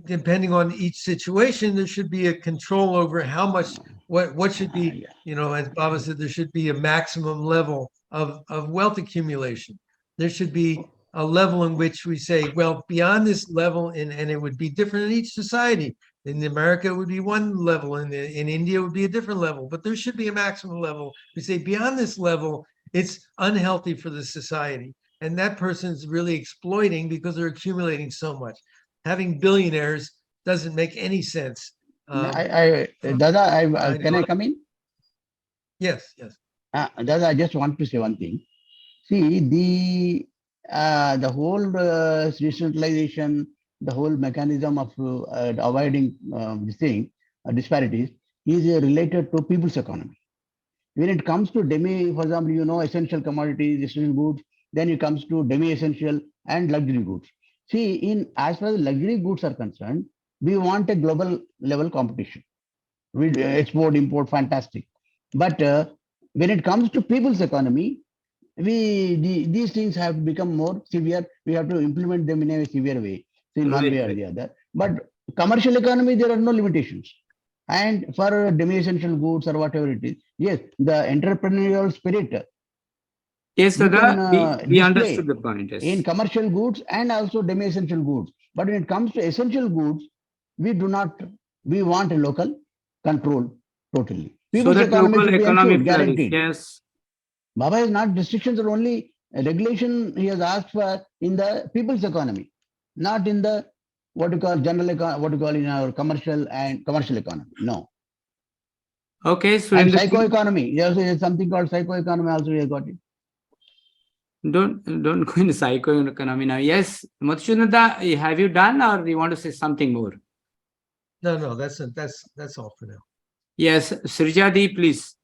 depending on each situation, there should be a control over how much what should be, as Baba said, there should be a maximum level of wealth accumulation. There should be a level in which we say, well, beyond this level, and it would be different in each society. In America, it would be one level, in India, it would be a different level, but there should be a maximum level. We say beyond this level, it's unhealthy for the society. And that person's really exploiting because they're accumulating so much. Having billionaires doesn't make any sense. Dada, can I come in? Yes. Dada, I just want to say one thing. See, the whole decentralization, the whole mechanism of avoiding this thing, disparities, is related to people's economy. When it comes to for example, essential commodities, essential goods, then it comes to demi-essential and luxury goods. See, as far as luxury goods are concerned, we want a global level competition. We export, import, fantastic. But when it comes to people's economy, these things have become more severe. We have to implement them in a severe way, in one way or the other. But commercial economy, there are no limitations. And for demi-essential goods or whatever it is, yes, the entrepreneurial spirit Yes, we can we display understood the point. Yes. in commercial goods and also demi-essential goods. But when it comes to essential goods, we want a local control totally. So People's that economy local should be economy ensured, flourishes. guaranteed. Yes. Baba has not restrictions or only regulation he has asked for in the people's economy. not in the what you call what you call in our commercial economy. No. Okay, And Surendra, psychoeconomy. There's something called psychoeconomy also. We have got it. don't go into psychoeconomy now. Yes, Madhusudananda, have you done, or you want to say something more? No, that's all for now. Yes, Srijadi, please.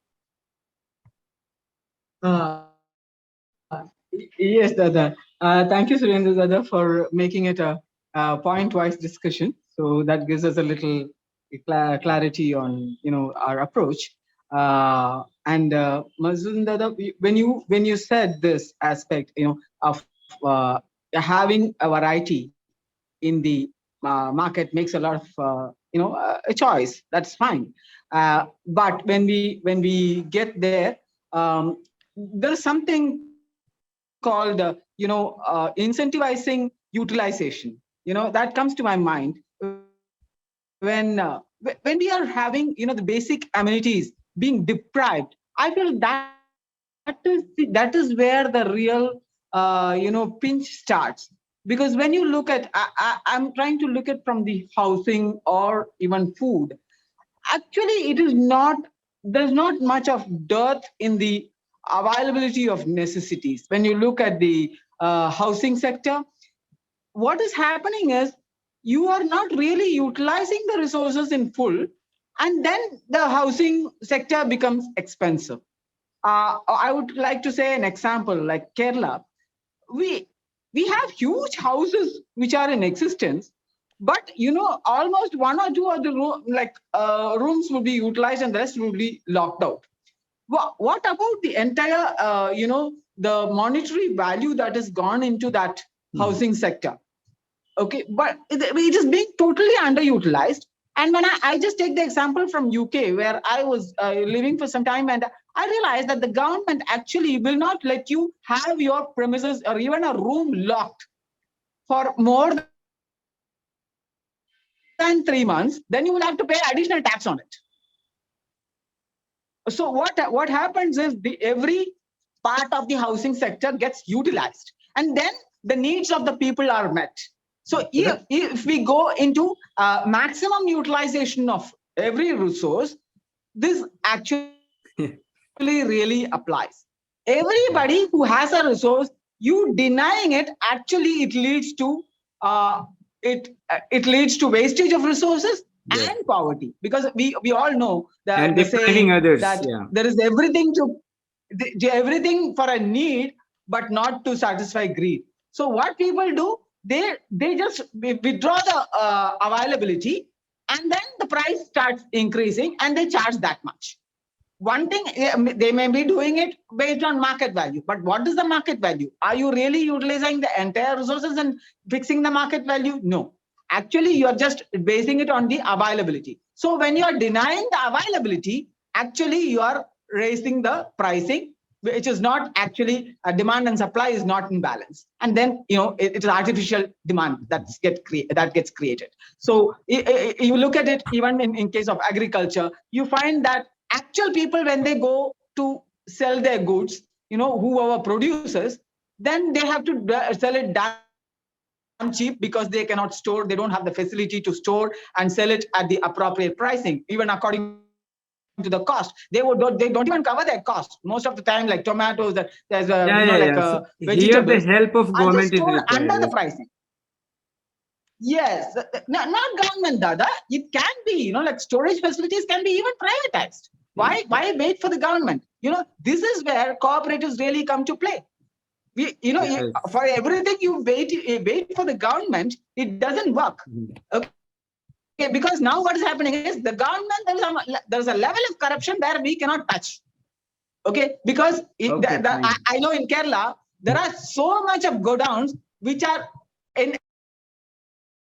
Yes, Dada. Thank you, Surendra Dada, for making it a point-wise discussion. So that gives us a little clarity on our approach. And Mazun Dada, when you said this aspect, of having a variety in the market makes a lot of a choice. That's fine. But when we get there, there's something called incentivizing utilization. That comes to my mind when we are having the basic amenities being deprived. I feel that is where the real pinch starts. Because when you look at, I'm trying to look at from the housing or even food. Actually, there's not much of dearth in the availability of necessities. When you look at the housing sector, what is happening is you are not really utilizing the resources in full, and then the housing sector becomes expensive. I would like to say an example like Kerala. We have huge houses which are in existence, but almost one or two of the rooms will be utilized and the rest will be locked out. What about the entire the monetary value that has gone into that housing sector? Okay, but it is being totally underutilized. And when I just take the example from UK, where I was living for some time, and I realized that the government actually will not let you have your premises or even a room locked for more than 3 months. Then you will have to pay additional tax on it. So what happens is every part of the housing sector gets utilized, and then the needs of the people are met. So if we go into maximum utilization of every resource, this actually really applies. Everybody who has a resource, you denying it, actually it leads to it leads to wastage of resources and poverty. Because we all know that And the depriving saying others, that there is everything for a need, but not to satisfy greed. So what people do, they just withdraw the availability, and then the price starts increasing, and they charge that much. One thing, they may be doing it based on market value, but what is the market value? Are you really utilizing the entire resources and fixing the market value? No. Actually, you are just basing it on the availability. So when you are denying the availability, actually you are raising the pricing, which is not actually demand and supply is not in balance. And then it is artificial demand that gets created. So you look at it even in case of agriculture, you find that actual people, when they go to sell their goods, whoever produces, then they have to sell it damn cheap, because they cannot store, they don't have the facility to store and sell it at the appropriate pricing, even according to the cost. They don't even cover their cost most of the time. Like tomatoes, that there's a vegetables, here the help of are just government is stored required. under the pricing. Yes, not government, Dada. It can be, like storage facilities can be even privatized. Why wait for the government? This is where cooperatives really come to play. For everything you wait for the government, it doesn't work. Okay, because now what is happening is the government, there's a level of corruption where we cannot touch. Okay, because I know in Kerala there are so much of godowns which are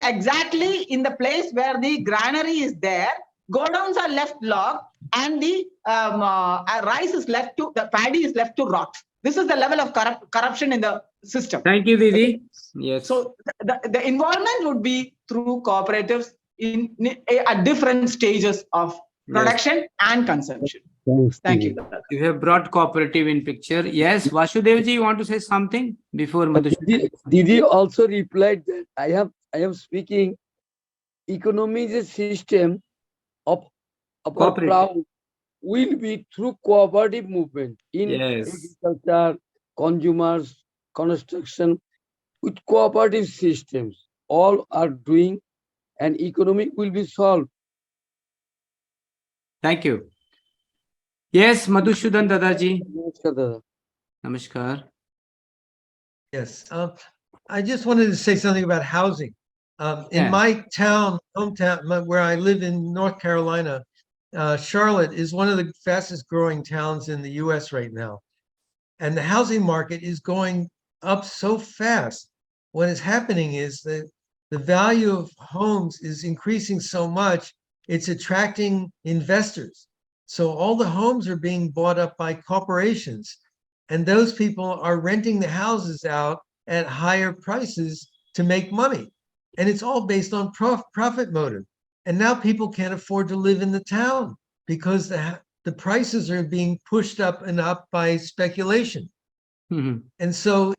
exactly in the place where the granary is there. Godowns are left locked, and the rice is left to, the paddy is left to rot. This is the level of corruption in the system. Thank you, Didi. Yes. So the involvement would be through cooperatives at different stages of production and consumption. Thanks. Thank Didi. you. Dada. You have brought cooperative in picture. Yes, Vasudevji, you want to say something before Madhusudhan? Didi also replied that I am speaking economy is a system of our Cooperative. proud will be through cooperative movement in Yes. agriculture, consumers, construction, with cooperative systems. All are doing and economic will be solved. Thank you. Yes, Madhusudhan Dadaji. Namaskar, Dada. Namaskar. Yes. I just wanted to say something about housing. In Yeah. my town, hometown, where I live in North Carolina, Charlotte is one of the fastest growing towns in the US right now. And the housing market is going up so fast. What is happening is that the value of homes is increasing so much, it's attracting investors. So all the homes are being bought up by corporations. And those people are renting the houses out at higher prices to make money. And it's all based on profit motive. And now people can't afford to live in the town because the prices are being pushed up and up by speculation. Mhm. And so,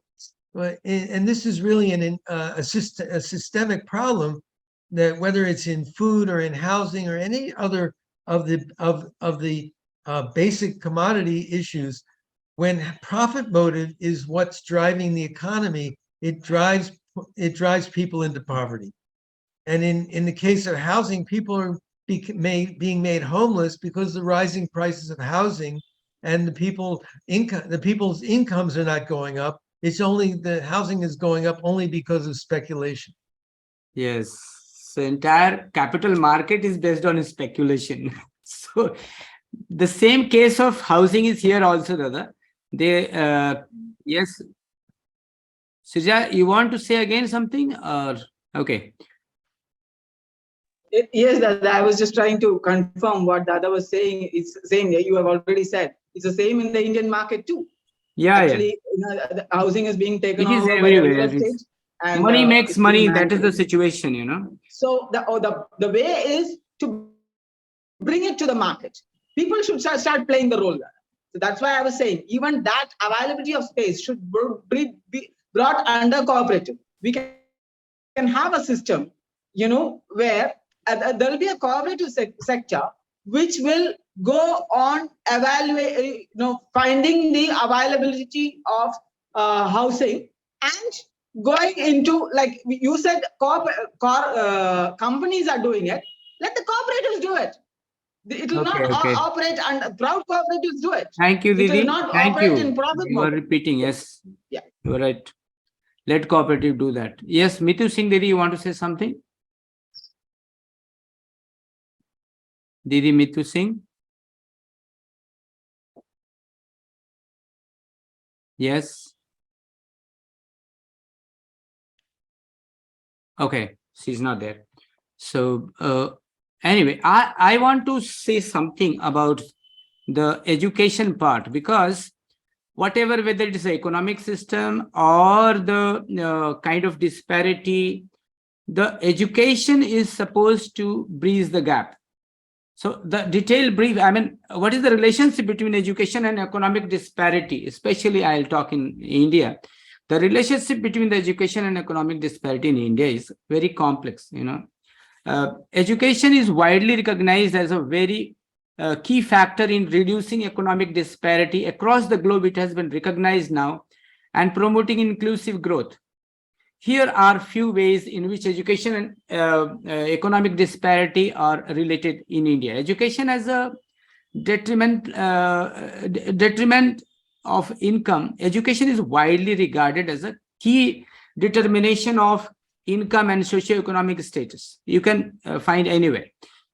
and this is really a systemic problem that whether it's in food or in housing or any other of the basic commodity issues, when profit motive is what's driving the economy, it drives people into poverty. And in the case of housing, people are being made homeless because the rising prices of housing and the people's incomes are not going up. It's only the housing is going up only because of speculation. Yes. So entire capital market is based on speculation. So the same case of housing is here also, Dada. They yes. Sija, you want to say again something or okay? Yes, Dada, I was just trying to confirm what Dada was saying. It's saying that you have already said it's the same in the Indian market too. Yeah, Actually, the housing is being taken It is over by the real everywhere. estate. And Money makes it's being money. That is the manipulated. situation, you know. So the way is to bring it to the market. People should start playing the role. So that's why I was saying even that availability of space should be brought under cooperative. We can have a system, where there will be a cooperative sector which will go on evaluate, finding the availability of housing and going into, like you said, companies are doing it. Let the cooperatives do it. It will not operate, and proud cooperatives do it. Thank you, It will Didi. not Thank operate you. in profit You are mode. repeating. Yes. Yeah. You are right. Let cooperative do that. Yes, Mitu Singh, Didi, you want to say something? Didi Mitu Singh? Yes. Okay, she's not there. So anyway, I want to say something about the education part, because whatever, whether it is the economic system or the kind of disparity, the education is supposed to bridge the gap. So the detailed brief, I mean, what is the relationship between education and economic disparity? Especially I'll talk in India. The relationship between the education and economic disparity in India is very complex, Education is widely recognized as a very key factor in reducing economic disparity across the globe. It has been recognized now, and promoting inclusive growth. Here are few ways in which education and economic disparity are related in India. Education as a detriment of income. Education is widely regarded as a key determination of income and socioeconomic status. You can find anywhere.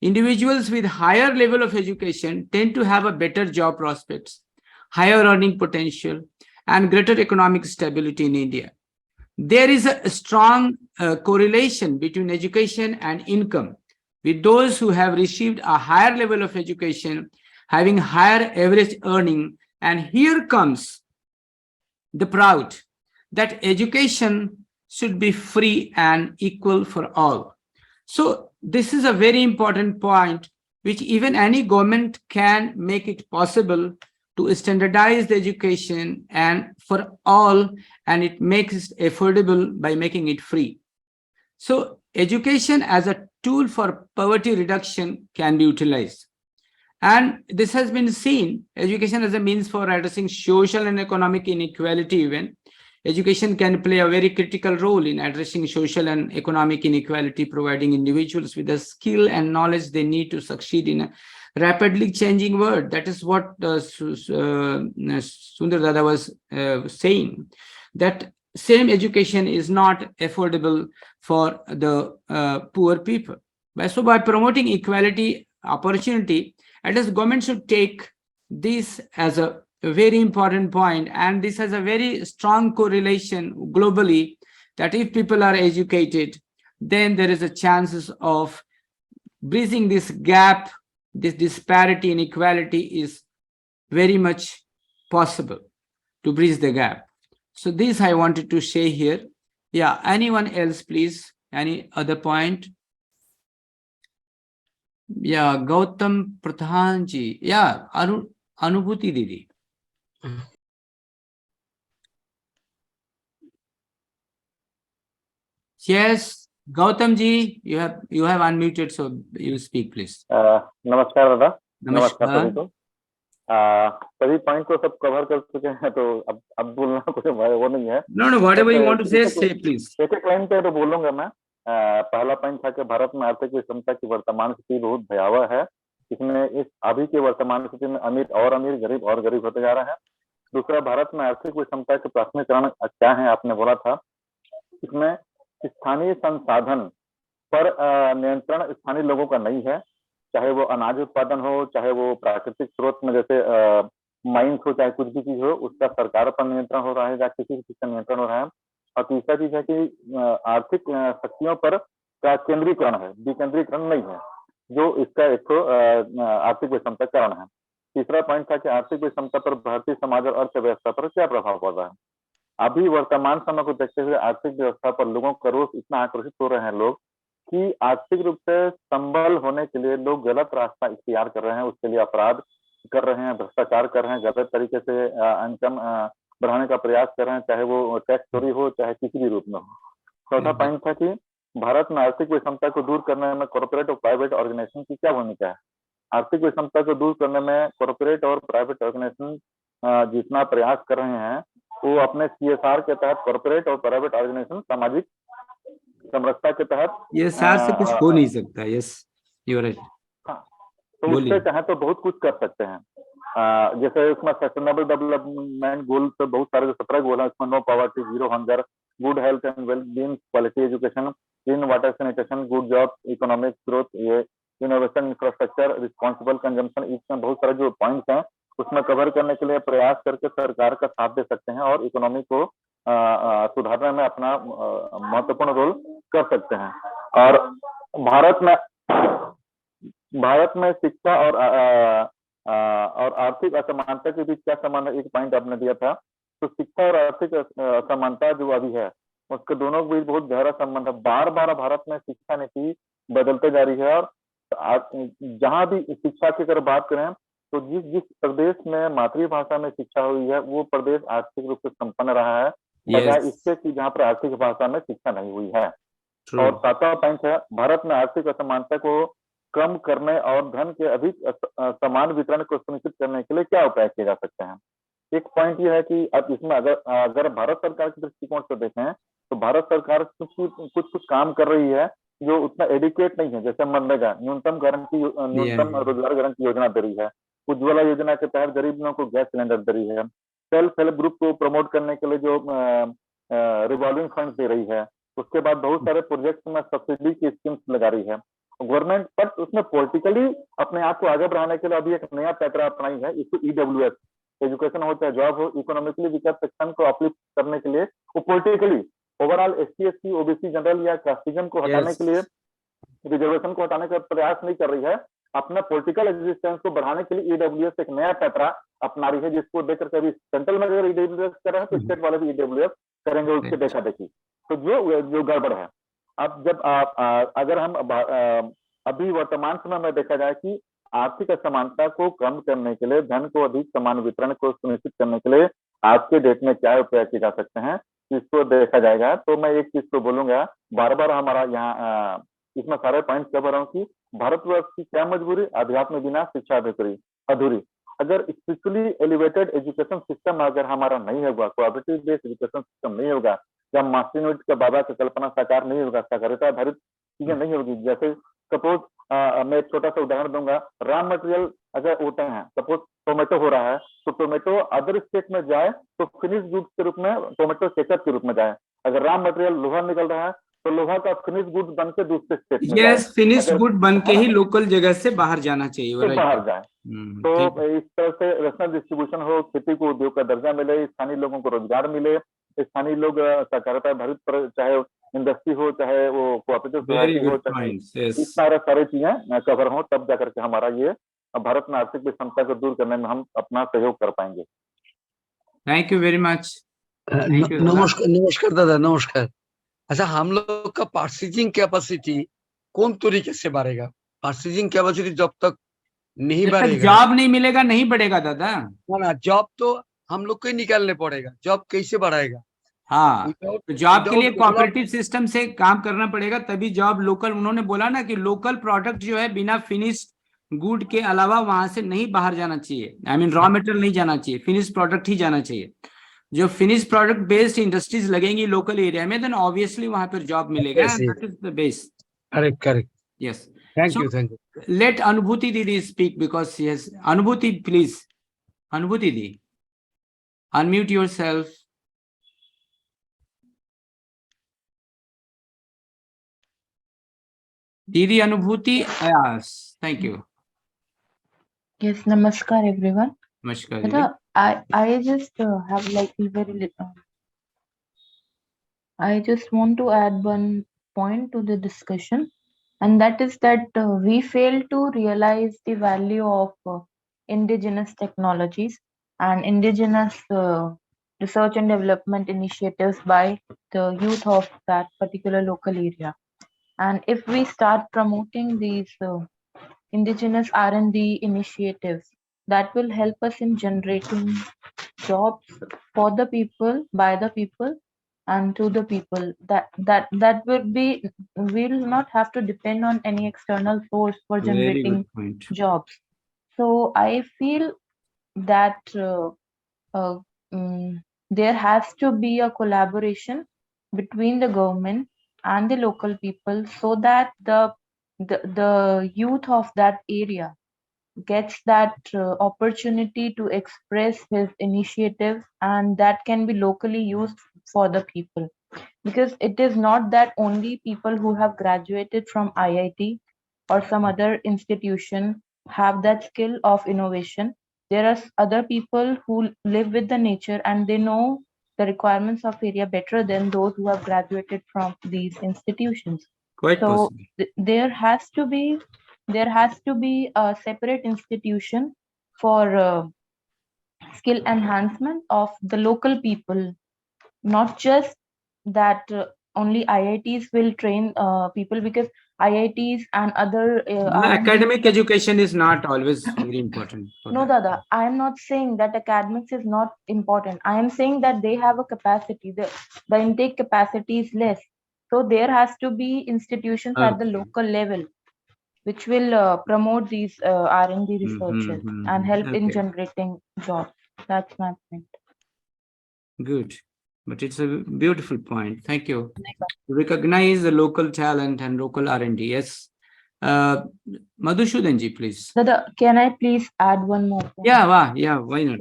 Individuals with higher level of education tend to have a better job prospects, higher earning potential, and greater economic stability in India. There is a strong correlation between education and income, with those who have received a higher level of education having higher average earning. And here comes the PROUT, that education should be free and equal for all. So this is a very important point which even any government can make it possible to standardize the education and for all, and it makes it affordable by making it free. So education as a tool for poverty reduction can be utilized. And this has been seen, education as a means for addressing social and economic inequality even. Education can play a very critical role in addressing social and economic inequality, providing individuals with the skill and knowledge they need to succeed in a rapidly changing world. That is what Sundar Dada was saying, that same education is not affordable for the poor people. So by promoting equality opportunity, at least government should take this as a very important point, and this has a very strong correlation globally, that if people are educated, then there is a chances of bridging this gap, this disparity, inequality is very much possible to bridge the gap. So this I wanted to say here. Yeah, anyone else, please? Any other point? Yeah, Gautam Pradhan ji. Yeah, Anubhuti Didi. Yes, Gautam ji, you have unmuted, so you speak, please. नमस्कार दादा. नमस्कार Namaskar. सभी को. सभी point को सब cover कर चुके हैं, तो अब बोलना कुछ वो नहीं है. No, whatever you want to say, say please. एक एक लाइन पे तो बोलूंगा मैं. पहला पॉइंट था कि भारत में आर्थिक विषमता की वर्तमान स्थिति बहुत भयावह है. इसमें इस अभी के वर्तमान स्थिति में अमीर, गरीब और गरीब होते जा रहे हैं. दूसरा, भारत में आर्थिक विषमता के प्राथमिक कारण क्या है, आपने बोला था. इसमें स्थानीय संसाधन पर नियंत्रण स्थानीय लोगों का नहीं है, चाहे वो अनाज उत्पादन हो, चाहे वो प्राकृतिक स्रोत में जैसे माइंस हो, चाहे कुछ भी चीज हो, उसका सरकार पर नियंत्रण हो रहा है या किसी चीज का नियंत्रण हो रहा है. और तीसरा चीज है कि आर्थिक शक्तियों पर का केंद्रीकरण है, विकेंद्रीकरण नहीं है, जो इसका एक आर्थिक विषमता कारण है. तीसरा पॉइंट था कि आर्थिक विषमता पर भारतीय समाज और अर्थव्यवस्था पर क्या प्रभाव पड़ रहा है. अभी वर्तमान समय को देखते हुए आर्थिक व्यवस्था पर लोगों का रोष इतना आकर्षित हो रहे हैं लोग कि आर्थिक रूप से संबल होने के लिए लोग गलत रास्ता इख्तियार कर रहे हैं, उसके लिए अपराध कर रहे हैं, भ्रष्टाचार कर रहे हैं, गलत तरीके से इनकम बढ़ाने का प्रयास कर रहे हैं, चाहे वो टैक्स चोरी हो, चाहे किसी भी रूप में हो. चौथा पॉइंट था कि भारत में आर्थिक विषमता को दूर करने में कॉर्पोरेट और प्राइवेट ऑर्गेनाइजेशन की क्या भूमिका है. आर्थिक विषमता को दूर करने में कॉर्पोरेट और प्राइवेट ऑर्गेनाइजेशन जितना प्रयास कर रहे हैं, वो अपने CSR के तहत कॉर्पोरेट और प्राइवेट ऑर्गेनाइजेशन सामाजिक समरसता के तहत ये सार से कुछ हो नहीं सकता. Yes, you are right. तो उससे चाहे तो बहुत कुछ कर सकते हैं. जैसे उसमें सस्टेनेबल डेवलपमेंट गोल पे बहुत सारे जो 17 गोल है, उसमें no poverty, zero hunger, good health and well being, quality education, clean water sanitation, good job, economic growth, ये इनोवेशन, इंफ्रास्ट्रक्चर, रिस्पॉन्सिबल कंजम्पशन, इसमें बहुत सारे जो पॉइंट्स हैं उसमें कवर करने के लिए प्रयास करके सरकार का साथ दे सकते हैं और इकोनॉमी को सुधारने में अपना महत्वपूर्ण रोल कर सकते हैं. और भारत में शिक्षा और आर्थिक असमानता के बीच क्या संबंध है, एक पॉइंट आपने दिया था. तो शिक्षा और आर्थिक असमानता जो अभी है, उसके दोनों के बीच बहुत गहरा संबंध है. बार बार भारत में शिक्षा नीति बदलते जा रही है, और जहां भी शिक्षा की अगर बात करें तो जिस प्रदेश में मातृभाषा में शिक्षा हुई है, वो प्रदेश आर्थिक रूप से संपन्न रहा है, बजाय इससे कि जहाँ पर आर्थिक भाषा में शिक्षा नहीं हुई है. और सातवां पॉइंट है, भारत में आर्थिक असमानता को कम करने और धन के अधिक समान वितरण को सुनिश्चित करने के लिए क्या उपाय किए जा सकते हैं. एक पॉइंट यह है कि अब इसमें अगर भारत सरकार के दृष्टिकोण से देखें तो भारत सरकार कुछ काम कर रही है जो उतना एडिक्वेट नहीं है. जैसे मनरेगा, न्यूनतम रोजगार गारंटी योजना दे रही है, उज्ज्वला योजना के तहत गरीब लोगों को गैस सिलेंडर दे रही है, सेल्फ हेल्प ग्रुप को प्रमोट करने के लिए जो रिवॉल्विंग फंड दे रही है, उसके बाद बहुत सारे प्रोजेक्ट में सब्सिडी की स्कीम्स लगा रही है गवर्नमेंट. पर उसमें पॉलिटिकली अपने आप को आगे बढ़ाने के लिए अभी एक नया पैटर्न अपनाई है, इसको EWS, एजुकेशन हो चाहे जॉब हो, इकोनॉमिकली वीकर सेक्शन को अपलिफ्ट करने के लिए वो politically overall SC ST OBC general या कास्टिज्म को हटाने के लिए, रिजर्वेशन को हटाने का प्रयास नहीं कर रही है, अपना पॉलिटिकल एग्जिस्टेंस को बढ़ाने के लिए EWS एक नया पैटर्न अपना रही है, जिसको देखकर कभी सेंट्रल में अगर EWS कर रहे हैं तो स्टेट वाले भी EWS करेंगे उसके देखा देखी. तो जो गड़बड़ है. अब जब अगर हम अभी वर्तमान समय में देखा जाए कि आर्थिक असमानता को कम करने के लिए, धन को अधिक समान वितरण को सुनिश्चित करने के लिए आज के डेट में क्या उपाय किए जा सकते हैं, इसको देखा जाएगा। तो मैं एक चीज को बोलूंगा, बार बार हमारा यहाँ इसमें सारे पॉइंट कवर हूँ कि भारतवर्ष की क्या मजबूरी, अध्यात्म बिना शिक्षा अधूरी। अगर स्पिरिचुअली एलिवेटेड एजुकेशन सिस्टम अगर हमारा नहीं होगा, कोऑपरेटिव बेस्ड एजुकेशन सिस्टम नहीं होगा, या मास्टर यूनिट का बाबा का कल्पना साकार नहीं होगा, साकारिता आधारित चीजें नहीं होगी। जैसे सपोज मैं एक छोटा सा उदाहरण दूंगा, रॉ मटेरियल अगर होते हैं, सपोज टोमेटो हो रहा है, तो टोमेटो अदर स्टेट में जाए तो फिनिश गुड्स के रूप में टोमेटो केचप के रूप में जाए। अगर रॉ मटेरियल लोहा निकल रहा है तो लोहा का फिनिश गुड्स बन के दूसरे स्टेट में जाए। फिनिश गुड बन के ही लोकल जगह से बाहर जाना चाहिए, तो बाहर जाए। तो इस तरह से रेशनल डिस्ट्रीब्यूशन हो, खेती को उद्योग का दर्जा मिले, स्थानीय लोगों को रोजगार मिले, स्थानीय लोग सहकारिता भरित पर, चाहे इंडस्ट्री हो, चाहे वो कोऑपरेटिव सोसाइटी हो, चाहे इस सारी चीजें कवर हो, तब जाकर के हमारा ये भारत में आर्थिक विषमता को दूर करने में हम अपना सहयोग कर पाएंगे। Thank you very much. नमस्कार नमस्कार दादा, नमस्कार। अच्छा, हम लोग का परचेजिंग कैपेसिटी कौन तरीके से बढ़ेगा? परचेजिंग कैपेसिटी जब तक नहीं बढ़ेगा, जॉब नहीं मिलेगा, नहीं बढ़ेगा दादा। ना जॉब तो हम लोग को ही निकालने पड़ेगा। जॉब कैसे बढ़ाएगा? हाँ, तो जॉब के लिए कोऑपरेटिव सिस्टम से काम करना पड़ेगा, तभी जॉब लोकल, उन्होंने बोला ना कि लोकल प्रोडक्ट जो है बिना फिनिश गुड के अलावा वहां से नहीं बाहर जाना चाहिए। आई मीन रॉ मटेरियल नहीं जाना चाहिए, फिनिश प्रोडक्ट ही जाना चाहिए। जो फिनिश प्रोडक्ट बेस्ड इंडस्ट्रीज लगेंगी लोकल एरिया में, देन ऑब्वियसली वहां पर जॉब मिलेगा। That is the base. Correct correct. Yes, thank you thank you. Let Anubhuti didi speak because she has, Anubhuti please, Anubhuti di, unmute yourself. Didi Anubhuti, yes, thank you. Yes, namaskar everyone. Namaskar. I just have like very little. I just want to add one point to the discussion, and that is that we fail to realize the value of indigenous technologies and indigenous research and development initiatives by the youth of that particular local area. And if we start promoting these indigenous R&D initiatives, that will help us in generating jobs for the people, by the people, and to the people. That would be, we'll not have to depend on any external source for generating jobs. So I feel that there has to be a collaboration between the government and the local people, so that the youth of that area gets that opportunity to express his initiatives, and that can be locally used for the people. Because it is not that only people who have graduated from IIT or some other institution have that skill of innovation. There are other people who live with the nature and they know the requirements of area better than those who have graduated from these institutions. So there has to be a separate institution for skill enhancement of the local people, not just that only IITs will train people, because IITs and other academic education is not always very important. No, Dada, I am not saying that academics is not important. I am saying that they have a capacity. The intake capacity is less. So there has to be institutions at the local level which will promote these R&D researches and help in generating jobs. That's my point. Good. But it's a beautiful point. Thank you. Recognize the local talent and local R&D. Yes. Madhusudhanji, please. Dada, can I please add one more point? Yeah, why not?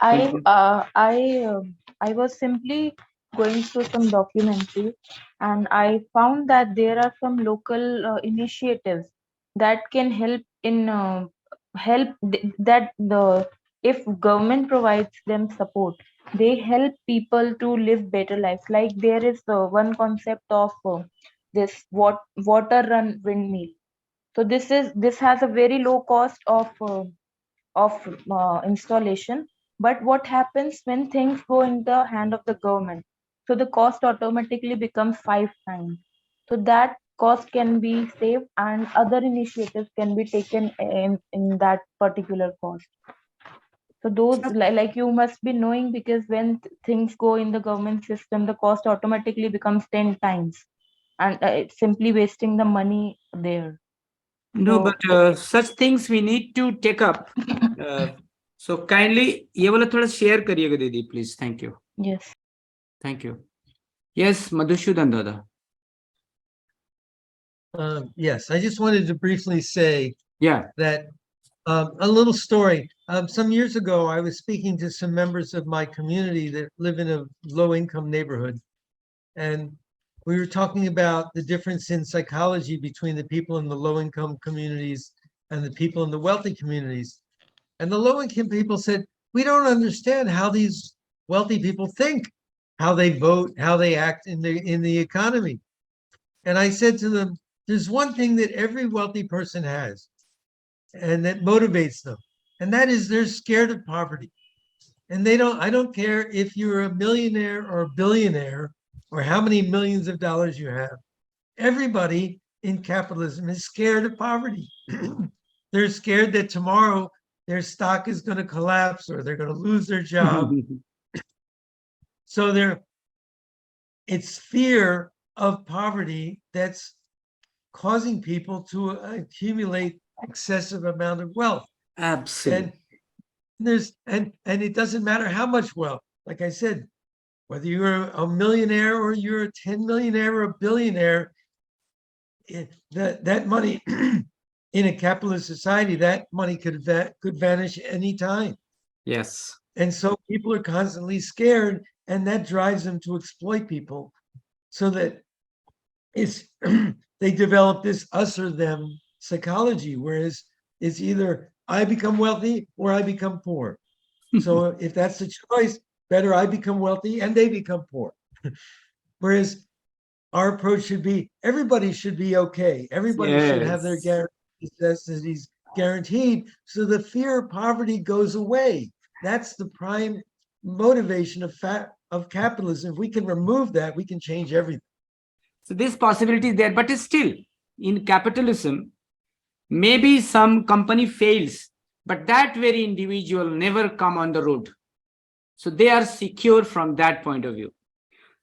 Yeah, I was simply going through some documentaries, and I found that there are some local initiatives that can help in if government provides them support, they help people to live better lives. Like there is one concept of this water run windmill. So this has a very low cost of installation. But what happens when things go in the hand of the government? So the cost automatically becomes 5 times. So that cost can be saved and other initiatives can be taken in that particular cost. So those, like you must be knowing, because when things go in the government system, the cost automatically becomes 10 times, and it's simply wasting the money there. No, So but such things we need to take up. So kindly ये वाला थोड़ा share करिएगा दीदी, please. Thank you. yes. Thank you. Yes, Madhusudhan Dada. Yes, I just wanted to briefly say Yeah. that a little story. Some years ago, I was speaking to some members of my community that live in a low-income neighborhood, and we were talking about the difference in psychology between the people in the low-income communities and the people in the wealthy communities. And the low-income people said, "We don't understand how these wealthy people think, how they vote, how they act in the economy." And I said to them, "There's one thing that every wealthy person has, and that motivates them, and that is they're scared of poverty. And I don't care if you're a millionaire or a billionaire or how many millions of dollars you have. Everybody in capitalism is scared of poverty. They're scared that tomorrow their stock is going to collapse or they're going to lose their job. So it's fear of poverty that's causing people to accumulate excessive amount of wealth. Absolutely. And it doesn't matter how much wealth. Like I said, whether you're a millionaire or you're a 10 millionaire or a billionaire, that money in a capitalist society, that money could vanish anytime. Yes. And so people are constantly scared, and that drives them to exploit people, so that it's they develop this us or them psychology, whereas it's either I become wealthy or I become poor. So if that's the choice, better I become wealthy and they become poor. Whereas our approach should be everybody should be okay. Everybody should have their necessities guaranteed, so the fear of poverty goes away. That's the prime motivation of capitalism. If we can remove that, we can change everything. So this possibility is there, but still in capitalism, maybe some company fails, but that very individual never come on the road. So they are secure from that point of view.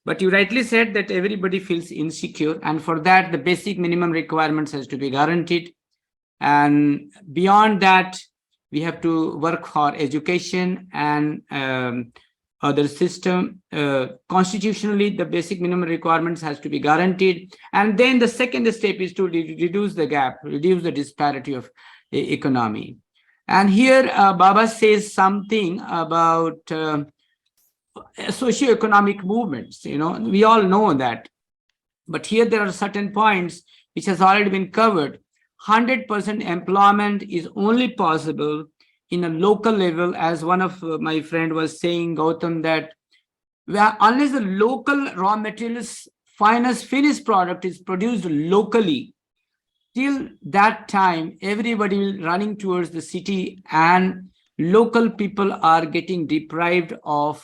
But you rightly said that everybody feels insecure, and for that the basic minimum requirements has to be guaranteed. And beyond that, we have to work for education and other system. Constitutionally, the basic minimum requirements has to be guaranteed. And then the second step is to reduce the gap, reduce the disparity of economy. And here Baba says something about socio-economic movements. We all know that. But here there are certain points which has already been covered. 100% employment is only possible in a local level, as one of my friend was saying, Gautam, that unless the local raw materials finished product is produced locally, till that time everybody will running towards the city, and local people are getting deprived of.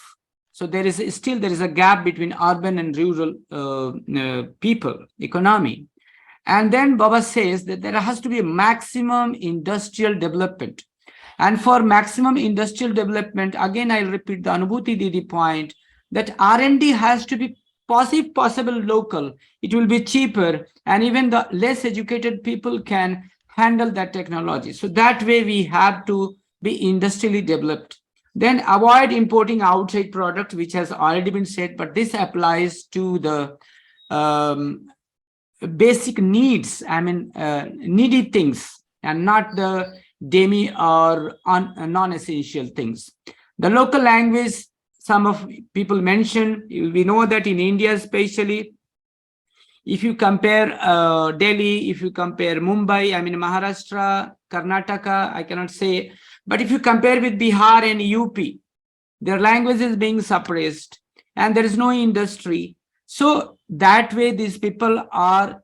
So there is a gap between urban and rural people economy. And then Baba says that there has to be a maximum industrial development. And for maximum industrial development, again, I'll repeat the Anubhuti Didi point, that R&D has to be possible local. It will be cheaper, and even the less educated people can handle that technology. So that way we have to be industrially developed. Then avoid importing outside product, which has already been said, but this applies to the basic needs, needy things, and not the demi or non-essential things. The local language, some of people mentioned, we know that in India especially, if you compare Delhi, if you compare Mumbai, Maharashtra, Karnataka, I cannot say, but if you compare with Bihar and UP, their language is being suppressed and there is no industry. So that way these people are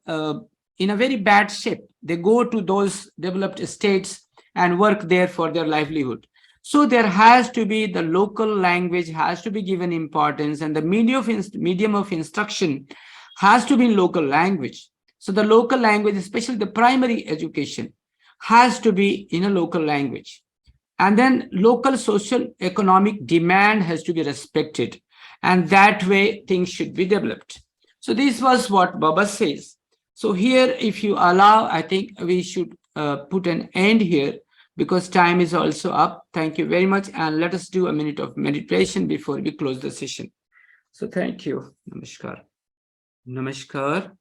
in a very bad shape. They go to those developed states and work there for their livelihood. So there has to be the local language has to be given importance, and the medium of instruction has to be in local language. So the local language, especially the primary education, has to be in a local language. And then local social economic demand has to be respected. And that way things should be developed. So this was what Baba says. So here, if you allow, I think we should put an end here because time is also up. Thank you very much. And let us do a minute of meditation before we close the session. So thank you. Namaskar. Namaskar.